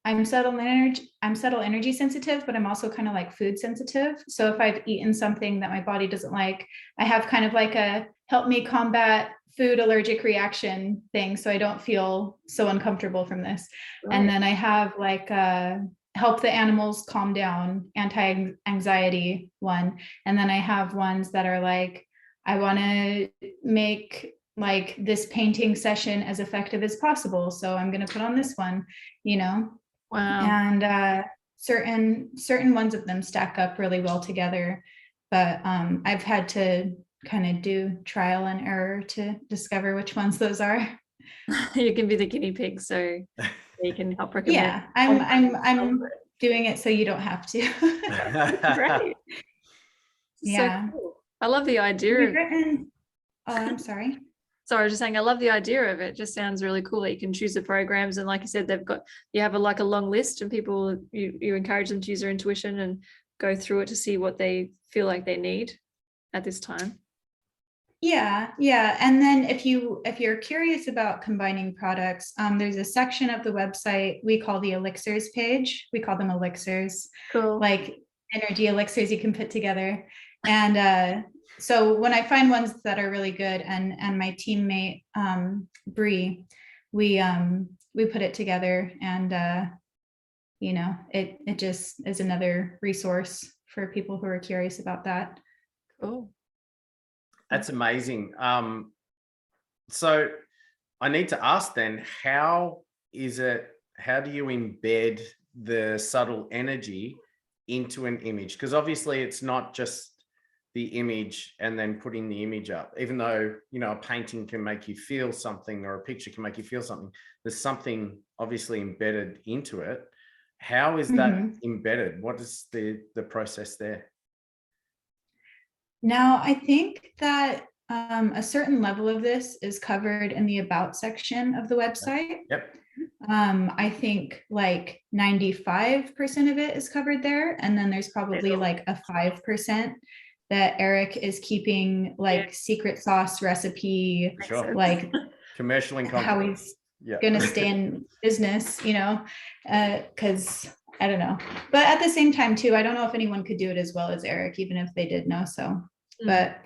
I'm subtle energy sensitive, but I'm also kind of like food sensitive. So if I've eaten something that my body doesn't like, I have kind of like a help me combat food allergic reaction thing. So I don't feel so uncomfortable from this. Right. And then I have like help the animals calm down, anti-anxiety one. And then I have ones that are like, I want to make like this painting session as effective as possible. So I'm going to put on this one, Wow. And certain ones of them stack up really well together. But I've had to kind of do trial and error to discover which ones those are. You can be the guinea pig, so you can help recommend. Yeah, I'm doing it so you don't have to. Great. Yeah. So cool. I love the idea. I'm sorry. Sorry, I was just saying, I love the idea of it. It just sounds really cool that you can choose the programs. And like you said, you have a long list and people, you encourage them to use their intuition and go through it to see what they feel like they need at this time. Yeah. And then if you're curious about combining products, there's a section of the website we call the elixirs page. We call them elixirs, cool. Like energy elixirs you can put together. And so when I find ones that are really good, and my teammate Bree, we put it together, and it just is another resource for people who are curious about that. Cool. That's amazing. So I need to ask then, how do you embed the subtle energy into an image? Because obviously it's not just the image and then putting the image up, even though, a painting can make you feel something or a picture can make you feel something. There's something obviously embedded into it. How is that embedded? What is the process there? Now, I think that a certain level of this is covered in the About section of the website. Yep. I think like 95% of it is covered there. And then there's probably like a 5% that Eric is keeping like secret sauce recipe, sure. Like commercial and how he's going to stay in business, because I don't know. But at the same time too, I don't know if anyone could do it as well as Eric, even if they did know so. But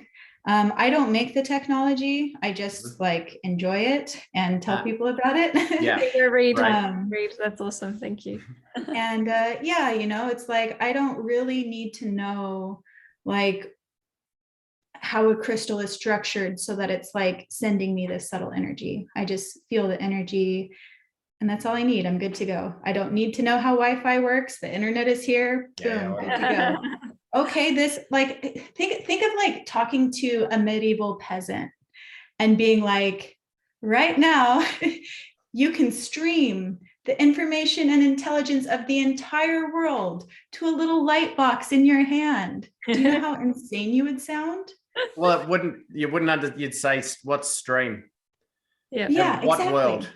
I don't make the technology. I just like enjoy it and tell people about it. Yeah. Read. That's awesome. Thank you. And it's like, I don't really need to know like how a crystal is structured so that it's like sending me this subtle energy. I just feel the energy and that's all I need. I'm good to go. I don't need to know how Wi-Fi works. The internet is here. Boom, good to go. Okay, this like think of like talking to a medieval peasant and being like, right now, you can stream the information and intelligence of the entire world to a little light box in your hand. Do you know how insane you would sound? Well, you'd say, what's stream? Yeah. Yeah, what exactly. world?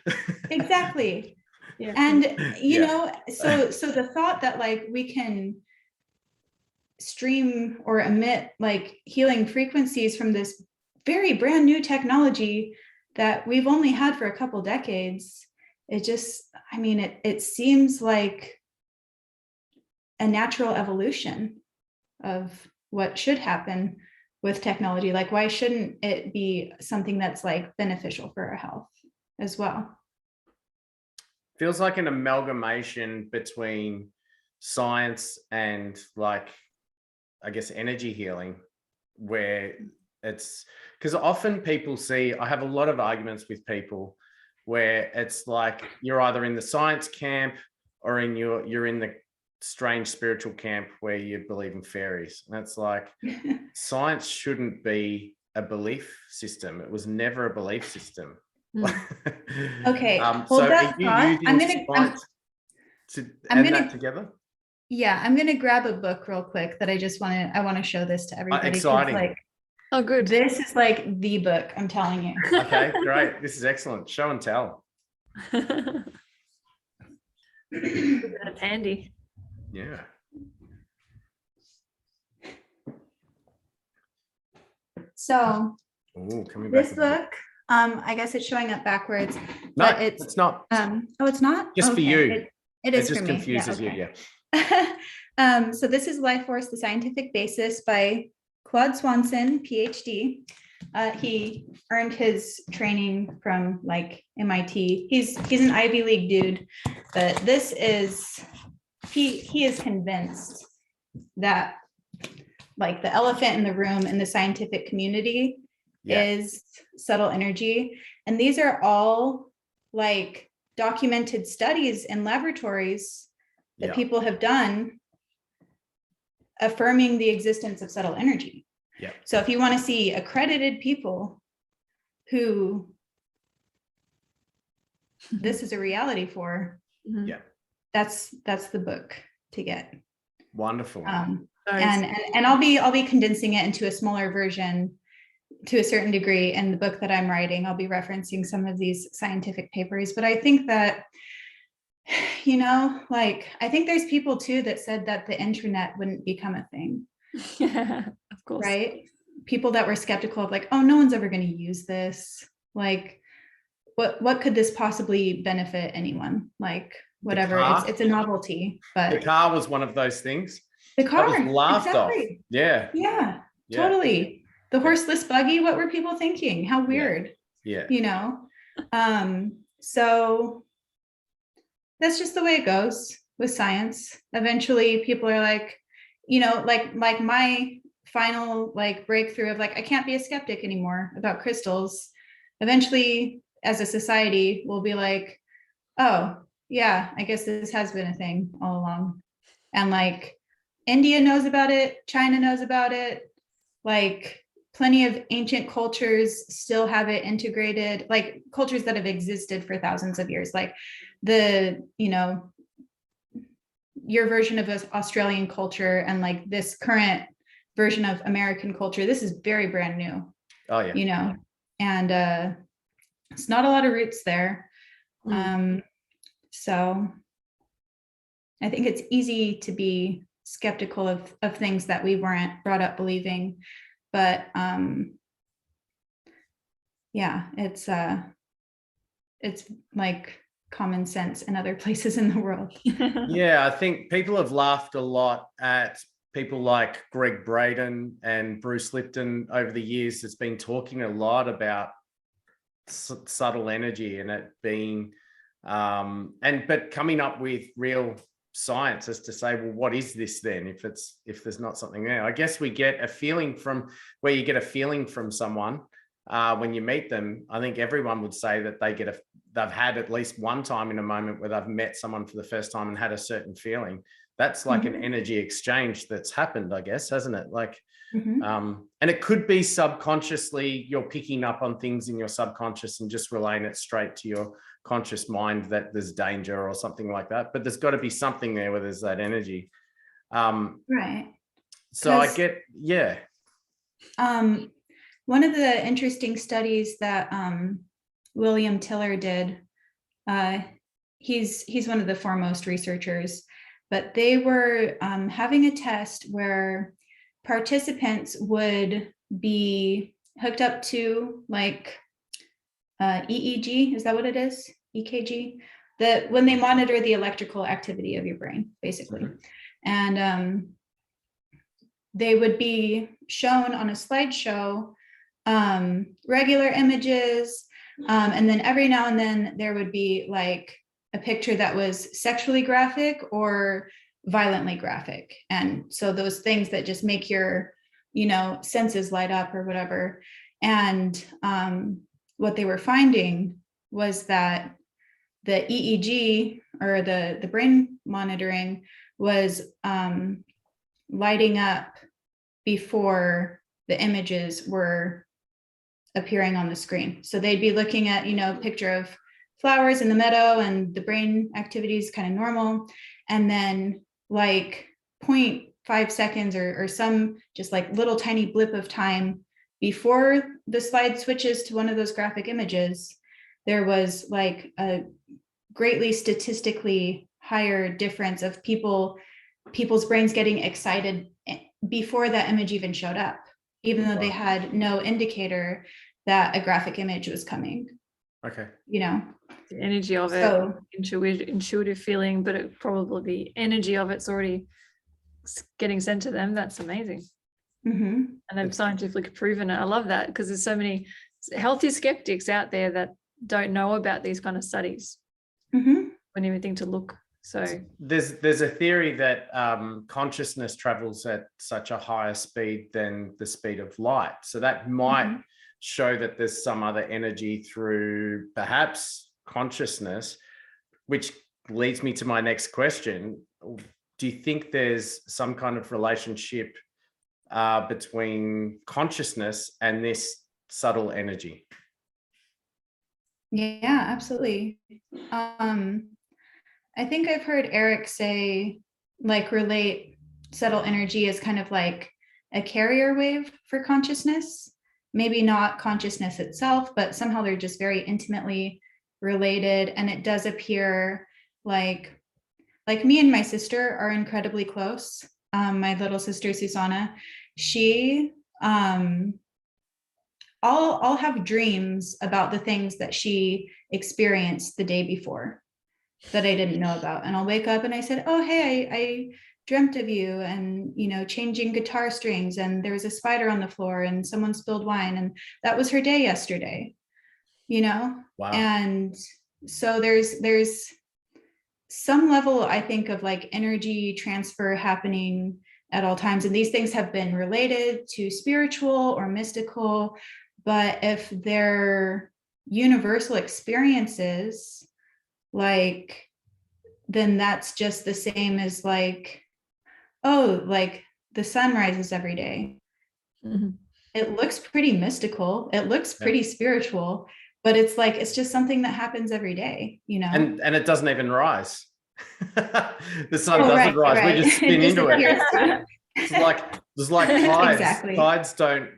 Exactly. Yeah. And you Yeah. know, so the thought that like we can stream or emit like healing frequencies from this very brand new technology that we've only had for a couple decades, it just, I mean, it seems like a natural evolution of what should happen with technology. Like, why shouldn't it be something that's like beneficial for our health as well? Feels like an amalgamation between science and like, I guess, energy healing, where it's because often people see, I have a lot of arguments with people where it's like you're either in the science camp or you're in the strange spiritual camp where you believe in fairies. And it's like science shouldn't be a belief system. It was never a belief system. Okay, So hold that are you thought. using science and that together? Yeah, I'm gonna grab a book real quick that I want to show this to everybody. 'Cause, Exciting. like, Oh, good. this is like the book, I'm telling you. Okay, great. This is excellent. Show and tell. That's handy. Yeah. So Oh, coming back. this book, I guess it's showing up backwards, No, but it's not. oh, it's not? Just for Okay, you. It is It just for me. confuses you. Okay. Yeah. So this is Life Force, the Scientific Basis by Claude Swanson, PhD. He earned his training from like MIT. He's an Ivy League dude, but this is, he is convinced that like the elephant in the room in the scientific community is subtle energy. And these are all like documented studies in laboratories that people have done affirming the existence of subtle energy. Yeah. So if you want to see accredited people who this is a reality for, Yeah. that's the book to get. Wonderful. And I'll be condensing it into a smaller version to a certain degree in the book that I'm writing. I'll be referencing some of these scientific papers, but I think that, you know, like, I think there's people too that said that the internet wouldn't become a thing. Yeah, of course. Right? People that were skeptical of like, oh, no one's ever going to use this. Like, what could this possibly benefit anyone? Like, whatever. It's a novelty. But the car was one of those things. The car that was laughed off. Yeah. Yeah, totally. The horseless buggy, what were people thinking? How weird. Yeah. You know? So that's just the way it goes with science. Eventually people are like, you know, like my final like breakthrough of like, I can't be a skeptic anymore about crystals. Eventually, as a society, we'll be like, oh, yeah, I guess this has been a thing all along. And like, India knows about it, China knows about it, like plenty of ancient cultures still have it integrated, like cultures that have existed for thousands of years, like the, you know, your version of Australian culture and like this current version of American culture, this is very brand new. Oh yeah. You know, and it's not a lot of roots there. So I think it's easy to be skeptical of things that we weren't brought up believing, but yeah, it's like common sense in other places in the world. Yeah, I think people have laughed a lot at people like Greg Braden and Bruce Lipton over the years. That's been talking a lot about subtle energy and it being but coming up with real science as to say, well, what is this then if there's not something there? I guess we get a feeling from where you get a feeling from someone when you meet them. I think everyone would say that they've had at least one time in a moment where they've met someone for the first time and had a certain feeling. That's like an energy exchange that's happened, I guess, hasn't it? Like, and it could be subconsciously you're picking up on things in your subconscious and just relaying it straight to your conscious mind that there's danger or something like that. But there's got to be something there where there's that energy. Right. So I get, yeah. One of the interesting studies that William Tiller did, he's one of the foremost researchers, but they were having a test where participants would be hooked up to like EEG, is that what it is? EKG, that when they monitor the electrical activity of your brain, basically. Mm-hmm. And they would be shown on a slideshow regular images, and then every now and then there would be like a picture that was sexually graphic or violently graphic. And so those things that just make your, senses light up or whatever. And what they were finding was that the EEG, or the brain monitoring, was lighting up before the images were appearing on the screen. So they'd be looking at, a picture of flowers in the meadow and the brain activity is kind of normal. And then like 0.5 seconds or some just like little tiny blip of time before the slide switches to one of those graphic images, there was like a greatly statistically higher difference of people's brains getting excited before that image even showed up, even though they had no indicator that a graphic image was coming. Okay. The energy of it, intuitive feeling, but it probably the energy of it's already getting sent to them. That's amazing. Mm-hmm. And they've scientifically proven it. I love that, because there's so many healthy skeptics out there that don't know about these kind of studies. Mm-hmm. When everything to look. So there's a theory that consciousness travels at such a higher speed than the speed of light. So that might show that there's some other energy through perhaps consciousness, which leads me to my next question. Do you think there's some kind of relationship between consciousness and this subtle energy? Yeah, absolutely. I think I've heard Eric say, like, relate subtle energy as kind of like a carrier wave for consciousness. Maybe not consciousness itself, but somehow they're just very intimately related. And it does appear like me and my sister are incredibly close. My little sister, Susanna, she, I'll have dreams about the things that she experienced the day before that I didn't know about. And I'll wake up and I said, oh, hey, I dreamt of you and, changing guitar strings, and there was a spider on the floor and someone spilled wine, and that was her day yesterday, Wow. And so there's some level, I think, of like energy transfer happening at all times. And these things have been related to spiritual or mystical, but if they're universal experiences, like, then that's just the same as like, oh, like the sun rises every day. Mm-hmm. It looks pretty mystical. It looks pretty spiritual, but it's like, it's just something that happens every day, And it doesn't even rise. The sun doesn't rise. Right. We just spin into it. It's like tides. Exactly. Tides don't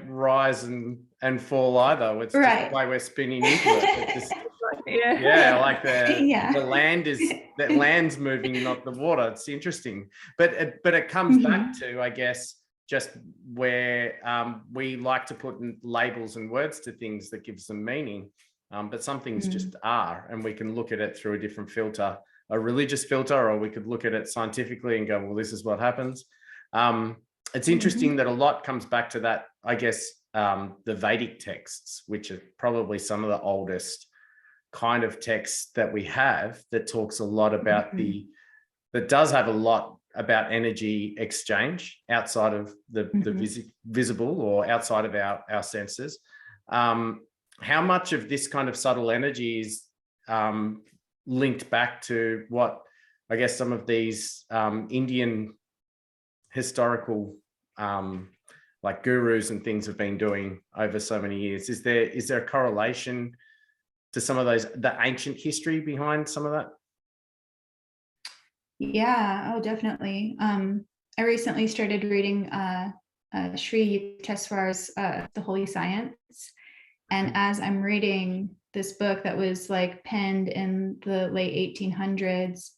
rise and fall either. It's just the way we're spinning into it. Like the land's moving, not the water. It's interesting, but it comes back to, I guess, just where we like to put labels and words to things that gives them meaning, but some things just are, and we can look at it through a different filter, a religious filter, or we could look at it scientifically and go, well, this is what happens. It's interesting that a lot comes back to that, I guess, the Vedic texts, which are probably some of the oldest kind of texts that we have, that talks a lot about that does have a lot about energy exchange outside of the visible or outside of our senses. How much of this kind of subtle energy is linked back to what, I guess, some of these Indian historical like gurus and things have been doing over so many years? Is there a correlation to some of the ancient history behind some of that? Yeah, oh, definitely. I recently started reading Sri Yukteswar's The Holy Science. And as I'm reading this book that was like penned in the late 1800s,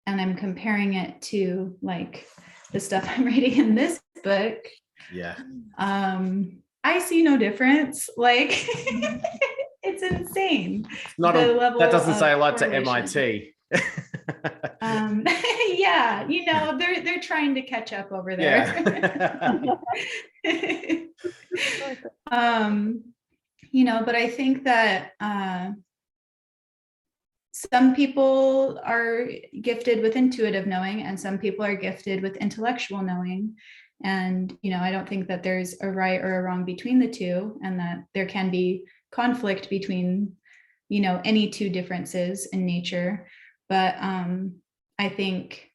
and I'm comparing it to like the stuff I'm reading in this book. Yeah. I see no difference. Like it's insane. Not The a, level that doesn't say a of lot to correlation. MIT. Yeah, you know, they're trying to catch up over there. Yeah. You know, but I think that some people are gifted with intuitive knowing and some people are gifted with intellectual knowing. And, you know, I don't think that there's a right or a wrong between the two, and that there can be conflict between, you know, any two differences in nature. But I think,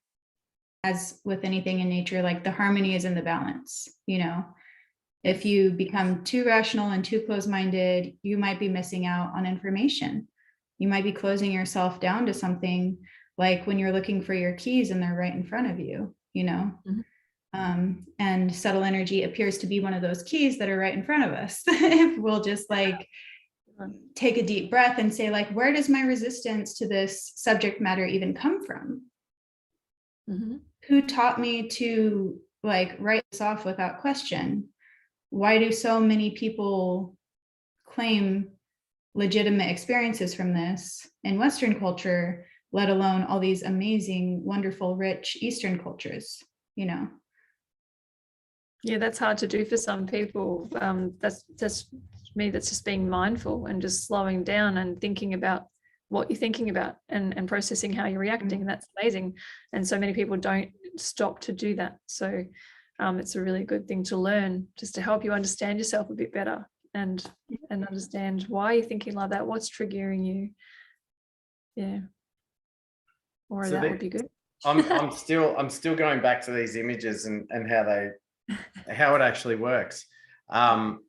as with anything in nature, like the harmony is in the balance. You know, if you become too rational and too closed-minded, you might be missing out on information. You might be closing yourself down to something, like when you're looking for your keys and they're right in front of you, you know. Mm-hmm. And subtle energy appears to be one of those keys that are right in front of us. If we'll just like take a deep breath and say, like, where does my resistance to this subject matter even come from? Mm-hmm. Who taught me to like write this off without question? Why do so many people claim legitimate experiences from this in Western culture, let alone all these amazing, wonderful, rich Eastern cultures, you know? Yeah, that's hard to do for some people. That's me, that's just being mindful and just slowing down and thinking about what you're thinking about and processing how you're reacting. And that's amazing. And so many people don't stop to do that. So it's a really good thing to learn, just to help you understand yourself a bit better and understand why you're thinking like that, what's triggering you. Yeah. Or so that would be good. I'm still going back to these images and how it actually works. So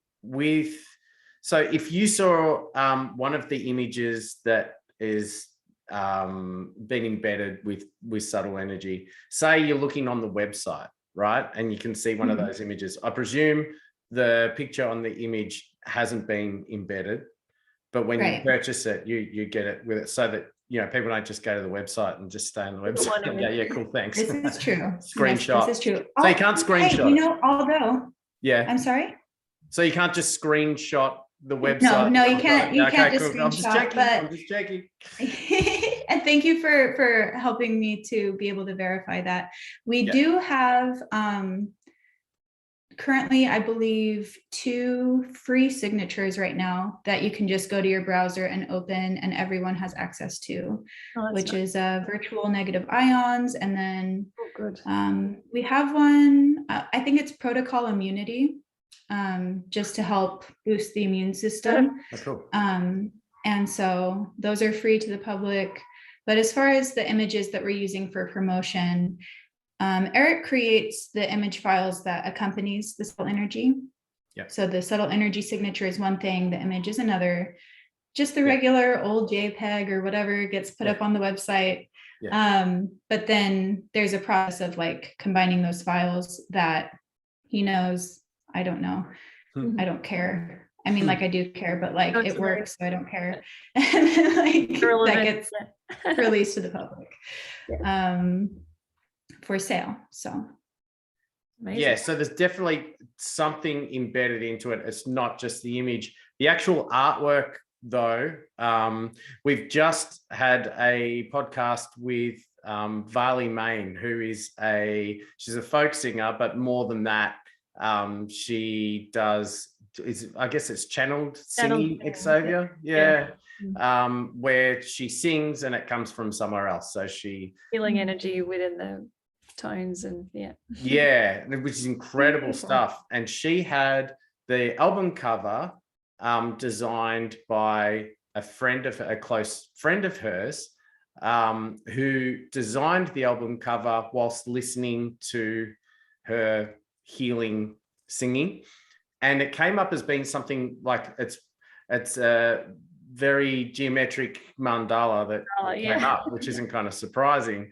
if you saw one of the images that is being embedded with subtle energy, say you're looking on the website, right, and you can see one of those images. I presume the picture on the image hasn't been embedded, but when you purchase it, you get it with it, so that, you know, people don't just go to the website and just stay on the website and go, yeah, cool, thanks. This is true. Screenshot. Yes, this is true. So you can't screenshot. Hey, you know, although. Yeah. I'm sorry? So you can't just screenshot the website? No, you can't. You can't just cool. screenshot. I'm just checking. And thank you for helping me to be able to verify that. We do have currently, I believe, 2 free signatures right now that you can just go to your browser and open, and everyone has access to, which is virtual negative ions. And then we have one, I think it's protocol immunity, just to help boost the immune system. Oh, cool. And so those are free to the public. But as far as the images that we're using for promotion, Eric creates the image files that accompanies the subtle energy. Yeah. So the subtle energy signature is one thing, the image is another. Just the regular old JPEG or whatever gets put up on the website. Yeah. But then there's a process of like combining those files that he knows. I don't know. I don't care. I mean, like I do care, but like it works, so I don't care. And then like that gets released to the public. For sale. So amazing. Yeah, so there's definitely something embedded into it. It's not just the image. The actual artwork, though, we've just had a podcast with Varley Main, who is she's a folk singer, but more than that, she I guess it's channeled singing, Xavier. Yeah. Where she sings and it comes from somewhere else. So she feeling energy within the tones and which is incredible stuff. And she had the album cover designed by a close friend of hers, who designed the album cover whilst listening to her healing singing, and it came up as being something like it's a very geometric mandala that came up, which isn't kind of surprising.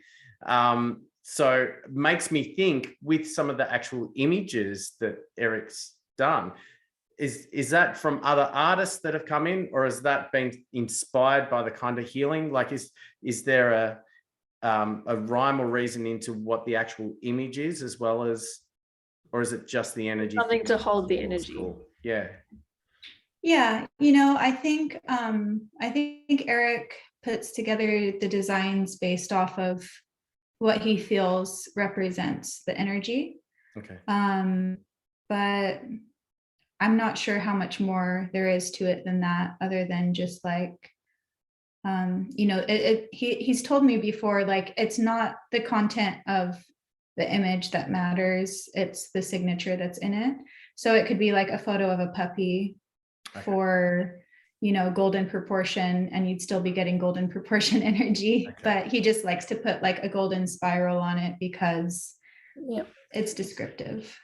So it makes me think, with some of the actual images that Eric's done, is that from other artists that have come in, or has that been inspired by the kind of healing? Like, is there a rhyme or reason into what the actual image is, as well as, or is it just the energy? Something to hold the energy. Cool. Yeah. Yeah, I think Eric puts together the designs based off of what he feels represents the energy. Okay. But I'm not sure how much more there is to it than that, other than just like, he's told me before, like, it's not the content of the image that matters, it's the signature that's in it. So it could be like a photo of a puppy for, golden proportion, and you'd still be getting golden proportion energy. Okay. But he just likes to put like a golden spiral on it because it's descriptive.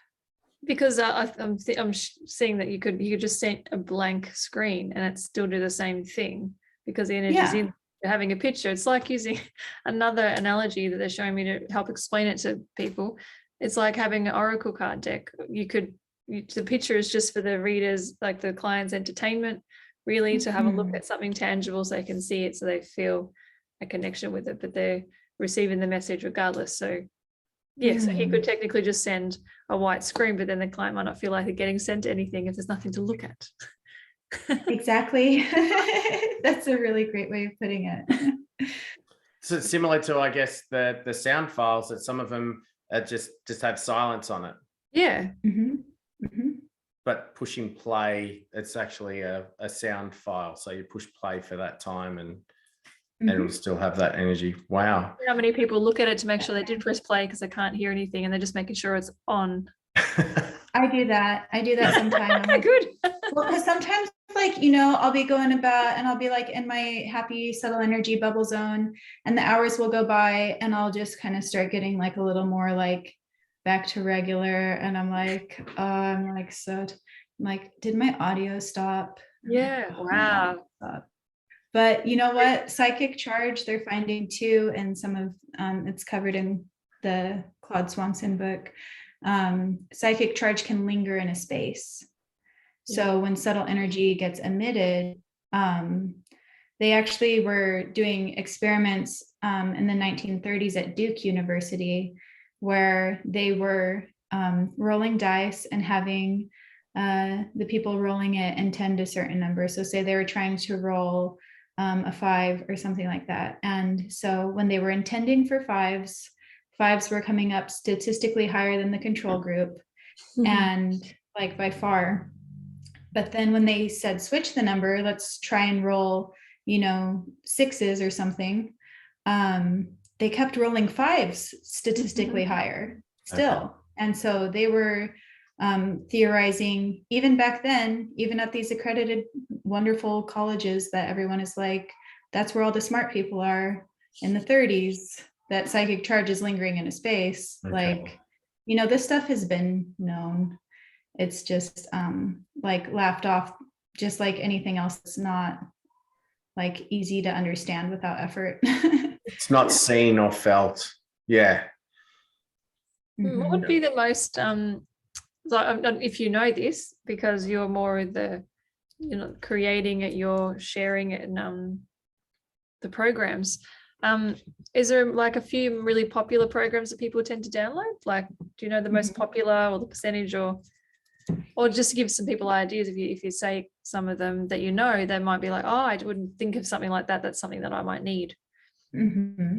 Because I'm seeing that you could just send a blank screen and it still do the same thing, because the energy is in having a picture. It's like using another analogy that they're showing me to help explain it to people. It's like having an oracle card deck. The picture is just for the readers, like the client's entertainment, really, to have a look at something tangible so they can see it, so they feel a connection with it, but they're receiving the message regardless. So so he could technically just send a white screen, but then the client might not feel like they're getting sent anything if there's nothing to look at. Exactly. That's a really great way of putting it. So it's similar to, I guess, the sound files, that some of them are just have silence on it. Yeah. Mm-hmm. Mm-hmm. But pushing play, it's actually a sound file. So you push play for that time, and it'll still have that energy. Wow. How many people look at it to make sure they did press play because they can't hear anything, and they're just making sure it's on. I do that sometimes. Good. Well, because sometimes, like, I'll be going about and I'll be like in my happy, subtle energy bubble zone, and the hours will go by and I'll just kind of start getting like a little more like back to regular. And I'm like, did my audio stop? Yeah. Wow. But you know what? Psychic charge, they're finding too, and some of it's covered in the Claude Swanson book. Psychic charge can linger in a space. So when subtle energy gets emitted, they actually were doing experiments in the 1930s at Duke University, where they were rolling dice and having the people rolling it intend a certain number. So say they were trying to roll a 5 or something like that. And so when they were intending for fives were coming up statistically higher than the control group, and like by far. But then when they said, switch the number, let's try and roll, 6s or something, they kept rolling 5s statistically higher still. Okay. And so they were theorizing, even back then, even at these accredited, wonderful colleges that everyone is like, that's where all the smart people are, in the 30s, that psychic charge is lingering in a space. Okay. Like, this stuff has been known. It's just like laughed off, just like anything else. It's not like easy to understand without effort. It's not seen or felt. Yeah. What would be the most, if you know this, because you're more the, creating it, you're sharing it in the programs. Is there like a few really popular programs that people tend to download? Like, do you know the most popular, or the percentage, or just to give some people ideas? If you say some of them that they might be like, oh, I wouldn't think of something like that. That's something that I might need. Mm-hmm.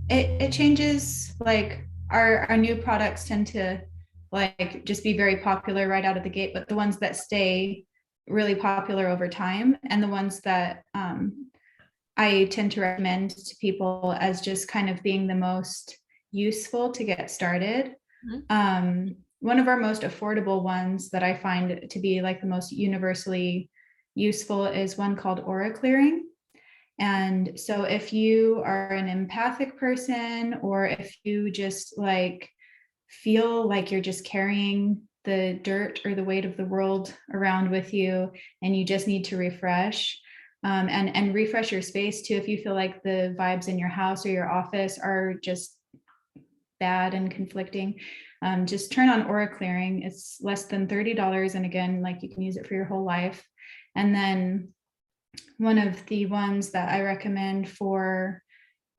It changes. Like our new products tend to like just be very popular right out of the gate, but the ones that stay really popular over time, and the ones that I tend to recommend to people as just kind of being the most useful to get started. One of our most affordable ones that I find to be like the most universally useful is one called aura clearing. And so if you are an empathic person, or if you just like feel like you're just carrying the dirt or the weight of the world around with you, and you just need to refresh, and refresh your space too, if you feel like the vibes in your house or your office are just bad and conflicting, just turn on aura clearing. It's less than $30. And again, like you can use it for your whole life. And then one of the ones that I recommend for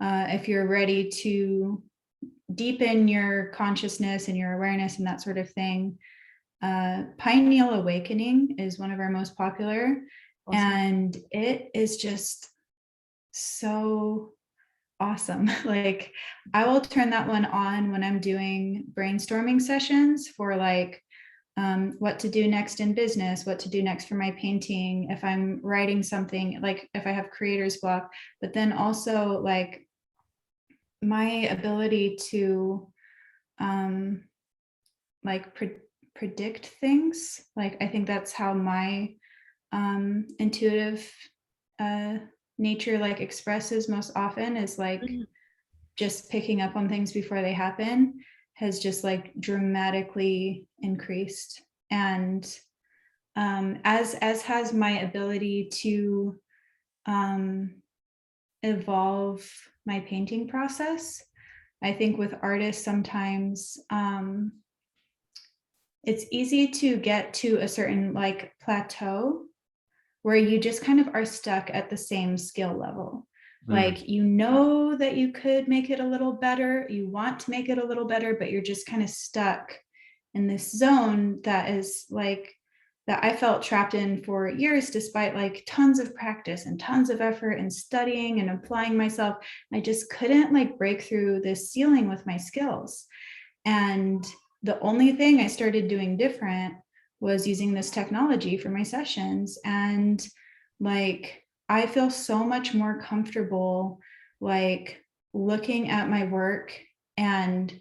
if you're ready to deepen your consciousness and your awareness and that sort of thing, Pineal Awakening is one of our most popular. Awesome. And it is just so awesome. Like I will turn that one on when I'm doing brainstorming sessions for like what to do next in business, what to do next for my painting, if I'm writing something, like if I have creator's block, but then also like my ability to like predict things. Like I think that's how my intuitive nature like expresses most often, is like just picking up on things before they happen has just like dramatically increased. And as has my ability to evolve my painting process. I think with artists sometimes it's easy to get to a certain like plateau where you just kind of are stuck at the same skill level. Like, you know that you could make it a little better, you want to make it a little better, but you're just kind of stuck in this zone that is like, that I felt trapped in for years, despite like tons of practice and tons of effort and studying and applying myself. I just couldn't like break through this ceiling with my skills. And the only thing I started doing different was using this technology for my sessions. And like, I feel so much more comfortable like looking at my work and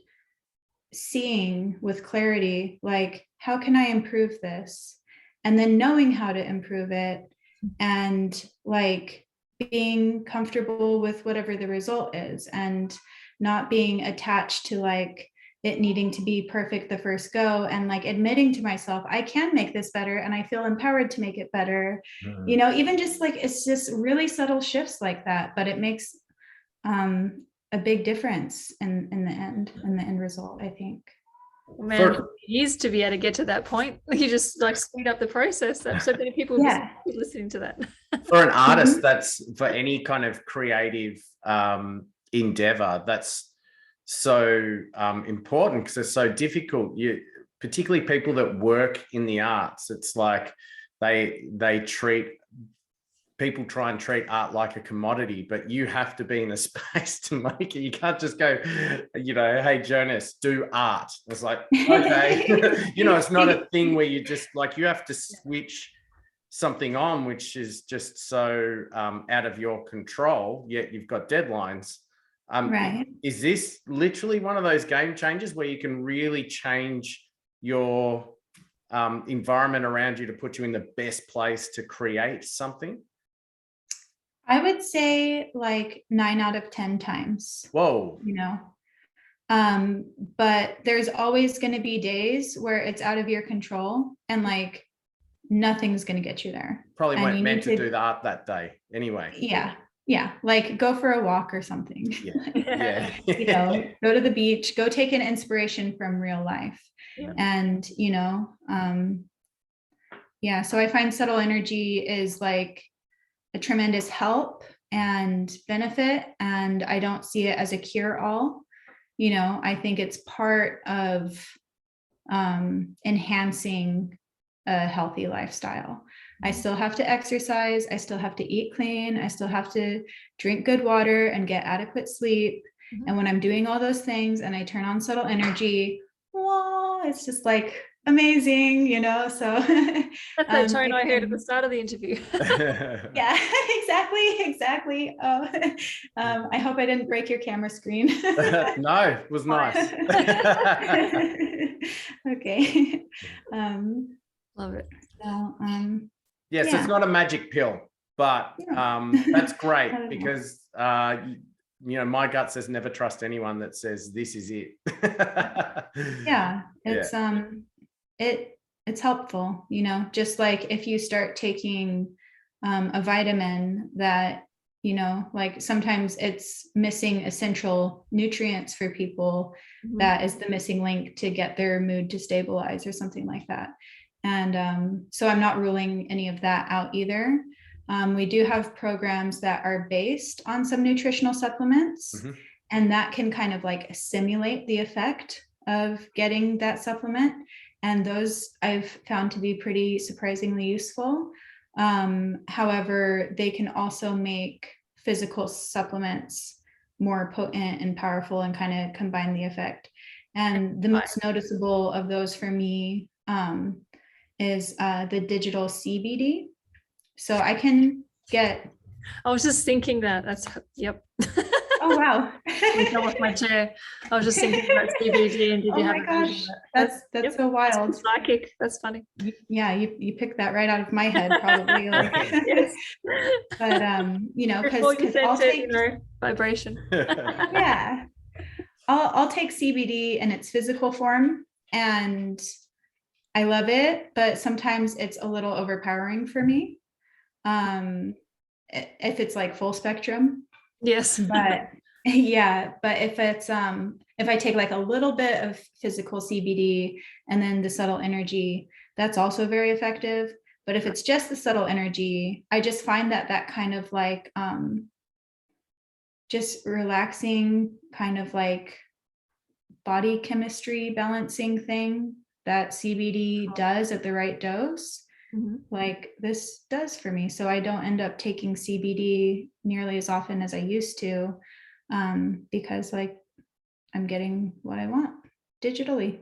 seeing with clarity, like, how can I improve this? And then knowing how to improve it, and like being comfortable with whatever the result is, and not being attached to like it needing to be perfect the first go, and like admitting to myself, I can make this better and I feel empowered to make it better. You know, even just like, it's just really subtle shifts like that, but it makes a big difference in the end result, I think. Man, years to be able to get to that point. You just like speed up the process. So many people just listening to that. For an artist, that's for any kind of creative endeavor, that's so important, because it's so difficult. You, particularly people that work in the arts, it's like they treat, people try and treat art like a commodity, but you have to be in a space to make it. You can't just go, you know, hey Jonas, do art. It's like, okay. You know, it's not a thing where you just like, you have to switch something on, which is just so out of your control, yet you've got deadlines. Right. Is this literally one of those game changers where you can really change your environment around you to put you in the best place to create something? I would say like 9 out of 10 times. Whoa. You know, but there's always going to be days where it's out of your control and like nothing's going to get you there. Probably weren't meant to do the art that day anyway. Yeah, like go for a walk or something. Yeah. You know, go to the beach, go take an inspiration from real life. And you know, so I find subtle energy is like a tremendous help and benefit, and I don't see it as a cure-all. You know, I think it's part of enhancing a healthy lifestyle. I still have to exercise, I still have to eat clean, I still have to drink good water and get adequate sleep. And when I'm doing all those things and I turn on subtle energy, whoa, it's just like amazing, you know. So that's that tone I heard at the start of the interview. Yeah, exactly. I hope I didn't break your camera screen. No, it was nice. Okay. Love it. So, yes, it's not a magic pill, but that's great, because you know, my gut says never trust anyone that says this is it. It's helpful, you know, just like if you start taking a vitamin that like sometimes it's missing essential nutrients for people. That is the missing link to get their mood to stabilize or something like that. And so I'm not ruling any of that out either. We do have programs that are based on some nutritional supplements, and that can kind of like simulate the effect of getting that supplement. And those I've found to be pretty surprisingly useful. However, they can also make physical supplements more potent and powerful and kind of combine the effect. And the most noticeable of those for me is the digital CBD. So I can get. I was just thinking that's, yep. Oh, wow. I fell off my chair. I was just thinking about CBD and did you have my gosh, that's yep. so wild. That's psychic. That's funny. Yeah, you picked that right out of my head, probably. Like, yes. But because I'll take vibration. Yeah, I'll take CBD in its physical form, and I love it, but sometimes it's a little overpowering for me. If it's like full spectrum. Yes. But yeah, but if it's if I take like a little bit of physical CBD and then the subtle energy, that's also very effective. But if it's just the subtle energy, I just find that kind of like just relaxing kind of like body chemistry balancing thing that CBD does at the right dose, like this does for me. So I don't end up taking CBD nearly as often as I used to, because like I'm getting what I want digitally,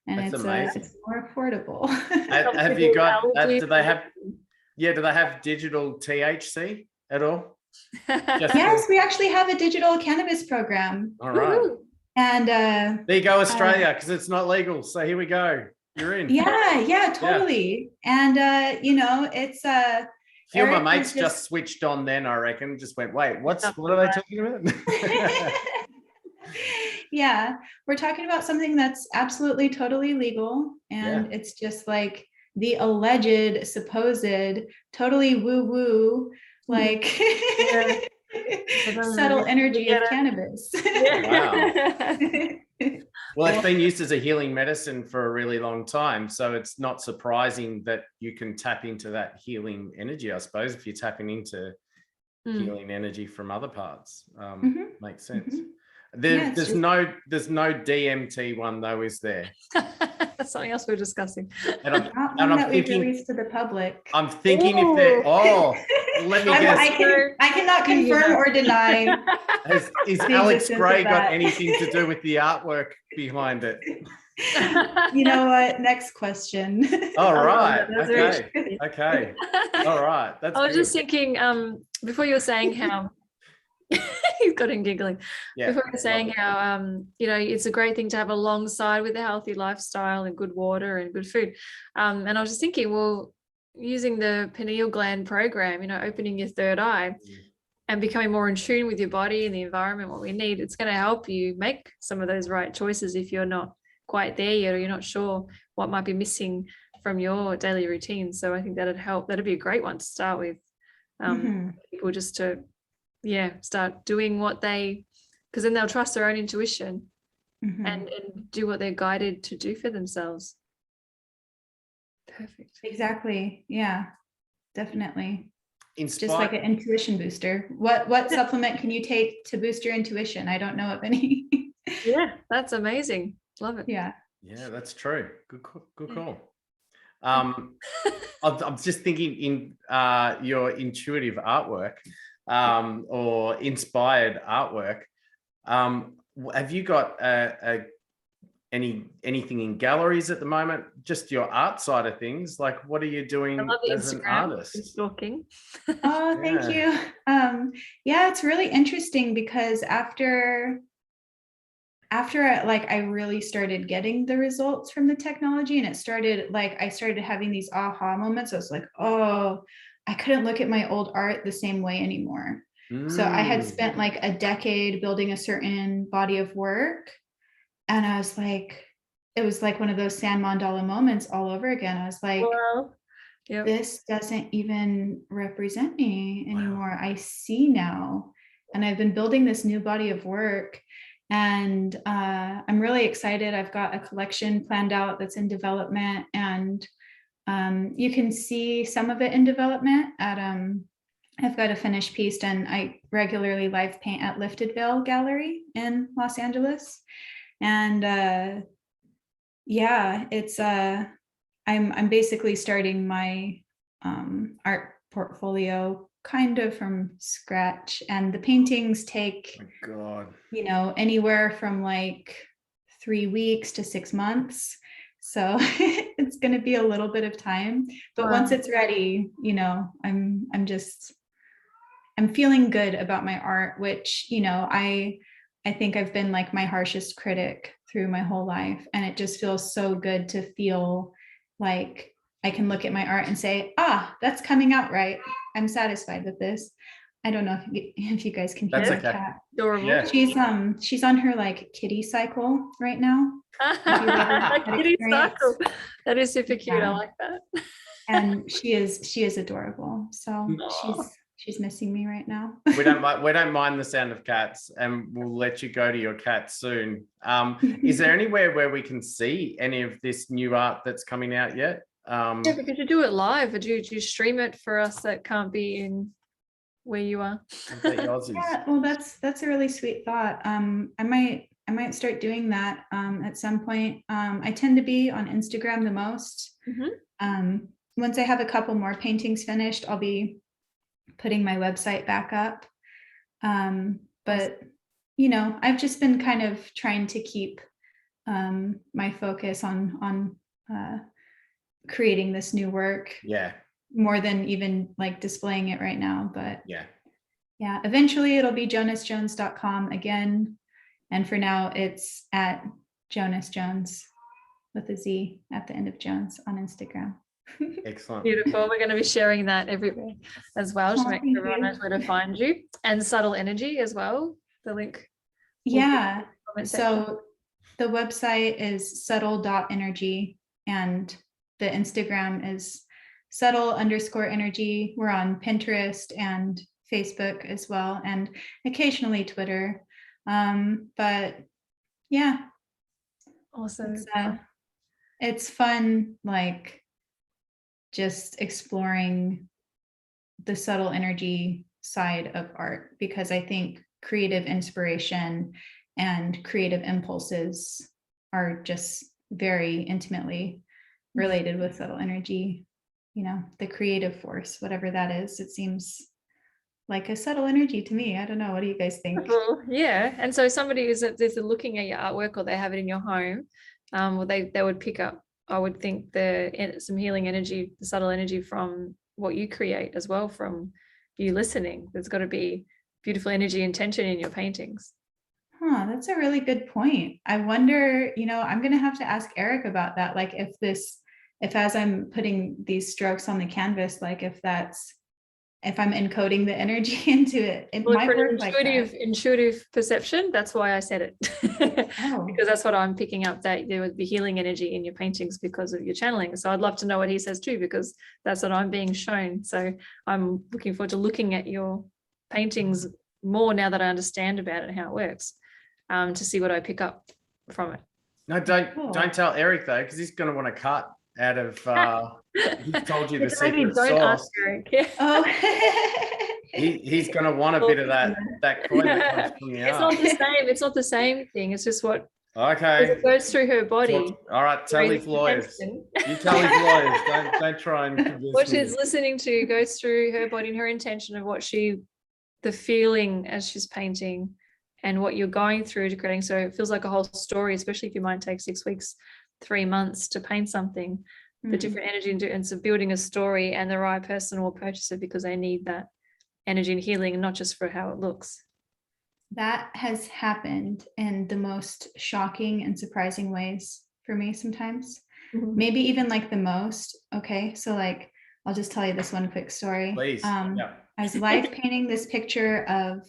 and That's amazing. It's more affordable. Have you got? Do they have? Yeah, do they have digital THC at all? Yes, we actually have a digital cannabis program. All right. And there you go, Australia, because it's not legal. So here we go. You're in. Yeah, totally. And it's a few of my mates just switched on then, I reckon. Just went, wait, what are they talking about? Yeah, we're talking about something that's absolutely totally legal, and it's just like the alleged, supposed, totally woo-woo, like subtle energy of cannabis. Wow. Well, it's been used as a healing medicine for a really long time, so it's not surprising that you can tap into that healing energy, I suppose, if you're tapping into healing energy from other parts. Makes sense. There's no DMT one though, is there? That's something else we're discussing. And I'm thinking, released to the public. I'm thinking if they're let me guess. I cannot confirm or deny. Is Alex Gray got anything to do with the artwork behind it? You know what? Next question. All right. Okay. All right. That's I was just thinking, before you were saying how he's got him giggling. Yeah, before you were saying how it's a great thing to have alongside with a healthy lifestyle and good water and good food. And I was just thinking, well, using the pineal gland program, opening your third eye and becoming more in tune with your body and the environment, what we need, it's going to help you make some of those right choices if you're not quite there yet, or you're not sure what might be missing from your daily routine. So I think that'd help. That'd be a great one to start with. People just to start doing what because then they'll trust their own intuition and do what they're guided to do for themselves. Perfect. Exactly. Yeah, definitely. Just like an intuition booster. What supplement can you take to boost your intuition? I don't know of any. Yeah, that's amazing. Love it. Yeah, that's true. Good call. I'm just thinking in your intuitive artwork or inspired artwork. Have you got anything in galleries at the moment? Just your art side of things. Like, what are you doing as an artist? Stalking. Oh, thank you. It's really interesting because after I really started getting the results from the technology, and I started having these aha moments. I was like, oh, I couldn't look at my old art the same way anymore. So I had spent like a decade building a certain body of work, and I was like, it was like one of those sand mandala moments all over again. I was like, Yep. this doesn't even represent me anymore. I see now, and I've been building this new body of work, and I'm really excited. I've got a collection planned out that's in development, and you can see some of it in development at I've got a finished piece, and I regularly live paint at Lifted Veil Gallery in Los Angeles, and yeah, it's I'm basically starting my art portfolio kind of from scratch, and the paintings take, Oh my God. you know, anywhere from like 3 weeks to 6 months. So it's going to be a little bit of time, but Wow. once it's ready, you know, I'm feeling good about my art, which, you know, I think I've been like my harshest critic through my whole life, and it just feels so good to feel like I can look at my art and say, that's coming out right. I'm satisfied with this. I don't know if you guys can hear That's the okay. cat. Adorable. Yeah. She's on her like kitty cycle right now. Have you ever had that Kitty experience? cycle. That is super cute. Yeah. I like that. And she is adorable. So Aw. she's missing me right now. We don't mind the sound of cats, and we'll let you go to your cat soon. Is there anywhere where we can see any of this new art that's coming out yet? Yeah, but could you do it live, or do you stream it for us that can't be in where you are? Yeah, well, that's a really sweet thought. I might start doing that at some point. I tend to be on Instagram the most. Once I have a couple more paintings finished, I'll be putting my website back up. But you know, I've just been kind of trying to keep my focus on creating this new work. Yeah. More than even like displaying it right now, but Yeah. yeah, eventually it'll be jonasjones.com again. And for now, it's at Jonas Jones with a Z at the end of Jones on Instagram. Excellent. Beautiful. We're going to be sharing that everywhere as well to make sure everyone knows where to find you, and Subtle Energy as well. The link. Yeah. So the website is subtle.energy, and the Instagram is subtle_energy. We're on Pinterest and Facebook as well, and occasionally Twitter. But yeah. Awesome. It's fun, like just exploring the subtle energy side of art, because I think creative inspiration and creative impulses are just very intimately related with subtle energy. You know, the creative force, whatever that is, it seems like a subtle energy to me. I don't know. What do you guys think? Yeah. And so somebody is looking at your artwork, or they have it in your home, well, they would pick up, I would think, some healing energy, the subtle energy from what you create as well, from you listening. There's got to be beautiful energy and tension in your paintings. That's a really good point. I wonder, you know, I'm going to have to ask Eric about that. Like if as I'm putting these strokes on the canvas, like if I'm encoding the energy into it, it might work like that. Intuitive perception. That's why I said it. Oh. Because that's what I'm picking up, that there would be healing energy in your paintings because of your channeling. So I'd love to know what he says too, because that's what I'm being shown. So I'm looking forward to looking at your paintings more now that I understand about it and how it works, to see what I pick up from it. No, don't tell Eric though, because he's going to want to cut out of. He told you the secret sauce. Oh. He's going to want a bit of that coin that comes from the art. It's not the same thing. It's just what. Okay. It goes through her body. All right, tell his lawyers. You tell his lawyers. Don't try and convince what me. she's listening to goes through her body and her intention of the feeling as she's painting, and what you're going through to creating. So it feels like a whole story, especially if you might take 6 weeks, 3 months to paint something. The different energy and so building a story, and the right person will purchase it because they need that energy and healing, and not just for how it looks. That has happened in the most shocking and surprising ways for me sometimes. Maybe even like the most. Okay, so like I'll just tell you this one quick story. Please. I was live painting this picture of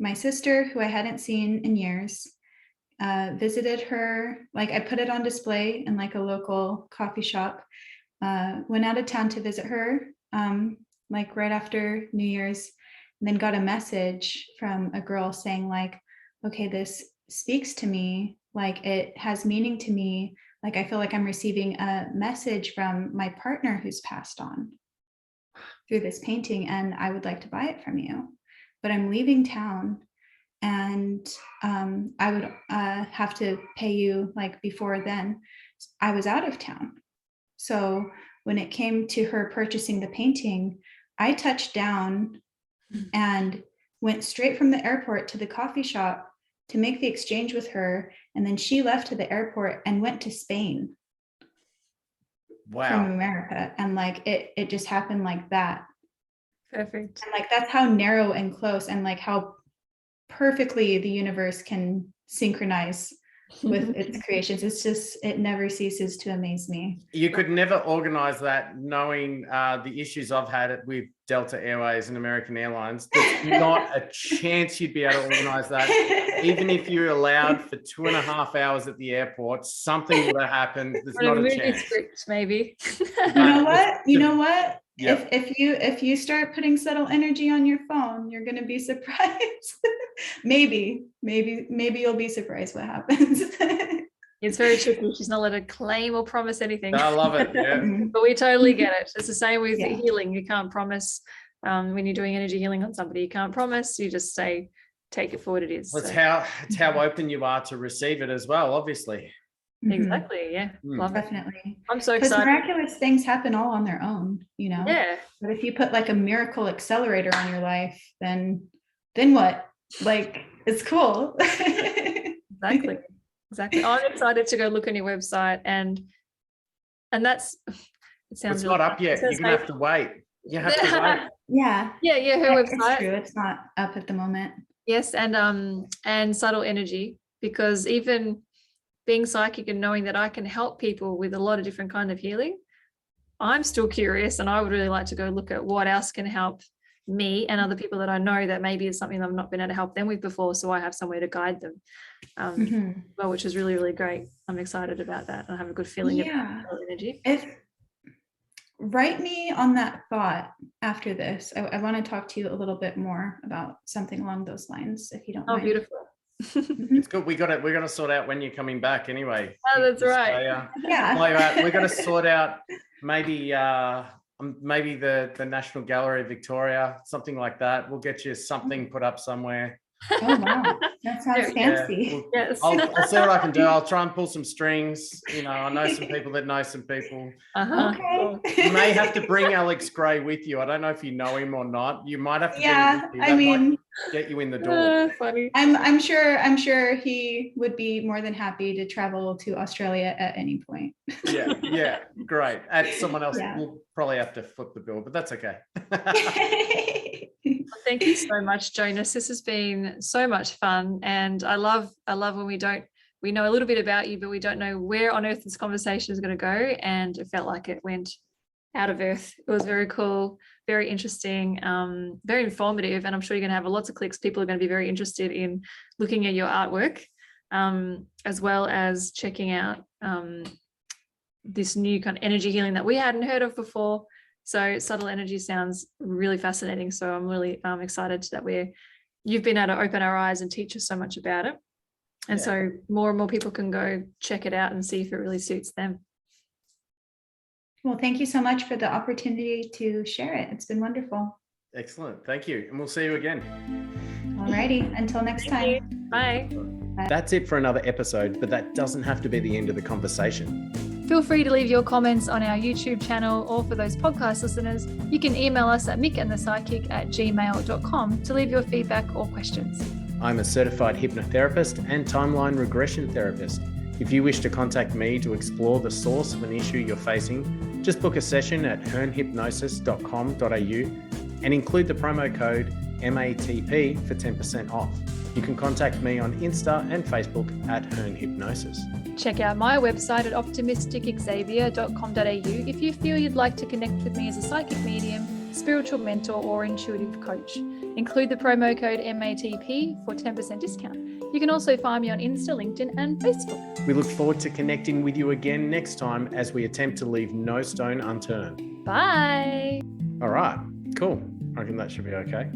my sister, who I hadn't seen in years. Visited her, like I put it on display in like a local coffee shop, went out of town to visit her, like right after New Year's, and then got a message from a girl saying like, okay, this speaks to me, like it has meaning to me. Like I feel like I'm receiving a message from my partner who's passed on through this painting, and I would like to buy it from you, but I'm leaving town, and I would have to pay you like before then. I was out of town. So when it came to her purchasing the painting, I touched down and went straight from the airport to the coffee shop to make the exchange with her. And then she left to the airport and went to Spain. Wow. From America. And like it just happened like that. Perfect. And like that's how narrow and close, and like how perfectly the universe can synchronize with its creations. It's just, it never ceases to amaze me. You could never organize that, knowing the issues I've had with Delta Airways and American Airlines. There's not a chance you'd be able to organize that. Even if you're allowed for 2.5 hours at the airport, something would have happened. There's Or not a a movie chance. script, maybe. You know what? Yeah. If you start putting subtle energy on your phone, you're gonna be surprised. maybe you'll be surprised what happens. It's very tricky. She's not allowed to claim or promise anything. I love it. Yeah. But we totally get it. It's the same with Yeah. healing. You can't promise when you're doing energy healing on somebody. You can't promise. You just say, take it for what it is. Well, So. it's how open you are to receive it as well, obviously. Exactly. Yeah. Love it. Definitely. I'm so Because excited. miraculous things happen all on their own, you know? Yeah. But if you put like a miracle accelerator on your life, then what? Like, it's cool. Exactly. I'm excited to go look on your website, and that's, it sounds It's really not up fun. yet. It You're says gonna have to wait. You have to wait. Yeah. Yeah, her It's website. true. It's not up at the moment. Yes, and subtle energy, because even being psychic and knowing that I can help people with a lot of different kind of healing, I'm still curious, and I would really like to go look at what else can help me and other people that I know that maybe is something I've not been able to help them with before, so I have somewhere to guide them. Well, which is really, really great. I'm excited about that. I have a good feeling about subtle energy. Write me on that thought after this. I want to talk to you a little bit more about something along those lines, if you don't mind. Oh, beautiful. It's good. We're gonna sort out when you're coming back anyway. Oh, that's right. Yeah. We're gonna sort out maybe the National Gallery of Victoria, something like that. We'll get you something put up somewhere. Oh wow, that sounds fancy. Yes. I'll see what I can do. I'll try and pull some strings. You know, I know some people that know some people. Okay. You may have to bring Alex Gray with you. I don't know if you know him or not. You might have to. Yeah, bring him with you. That might get you in the door. Funny. I'm sure he would be more than happy to travel to Australia at any point. Yeah, great. And someone else Yeah. will probably have to flip the bill, but that's okay. Thank you so much, Jonas. This has been so much fun, and I love when we know a little bit about you, but we don't know where on earth this conversation is going to go, and it felt like it went out of earth. It was very cool, very interesting, very informative, and I'm sure you're going to have lots of clicks. People are going to be very interested in looking at your artwork, as well as checking out this new kind of energy healing that we hadn't heard of before. So subtle energy sounds really fascinating. So I'm really excited that you've been able to open our eyes and teach us so much about it. And so more and more people can go check it out and see if it really suits them. Well, thank you so much for the opportunity to share it. It's been wonderful. Excellent. Thank you. And we'll see you again. Alrighty. Until next time. Bye. That's it for another episode, but that doesn't have to be the end of the conversation. Feel free to leave your comments on our YouTube channel, or for those podcast listeners, you can email us at mickandthepsychic@gmail.com to leave your feedback or questions. I'm a certified hypnotherapist and timeline regression therapist. If you wish to contact me to explore the source of an issue you're facing, just book a session at hearnhypnosis.com.au and include the promo code MATP for 10% off. You can contact me on Insta and Facebook at hearnhypnosis. Check out my website at optimisticxavier.com.au if you feel you'd like to connect with me as a psychic medium, spiritual mentor, or intuitive coach. Include the promo code MATP for 10% discount. You can also find me on Insta, LinkedIn, and Facebook. We look forward to connecting with you again next time as we attempt to leave no stone unturned. Bye. All right, cool. I reckon that should be okay.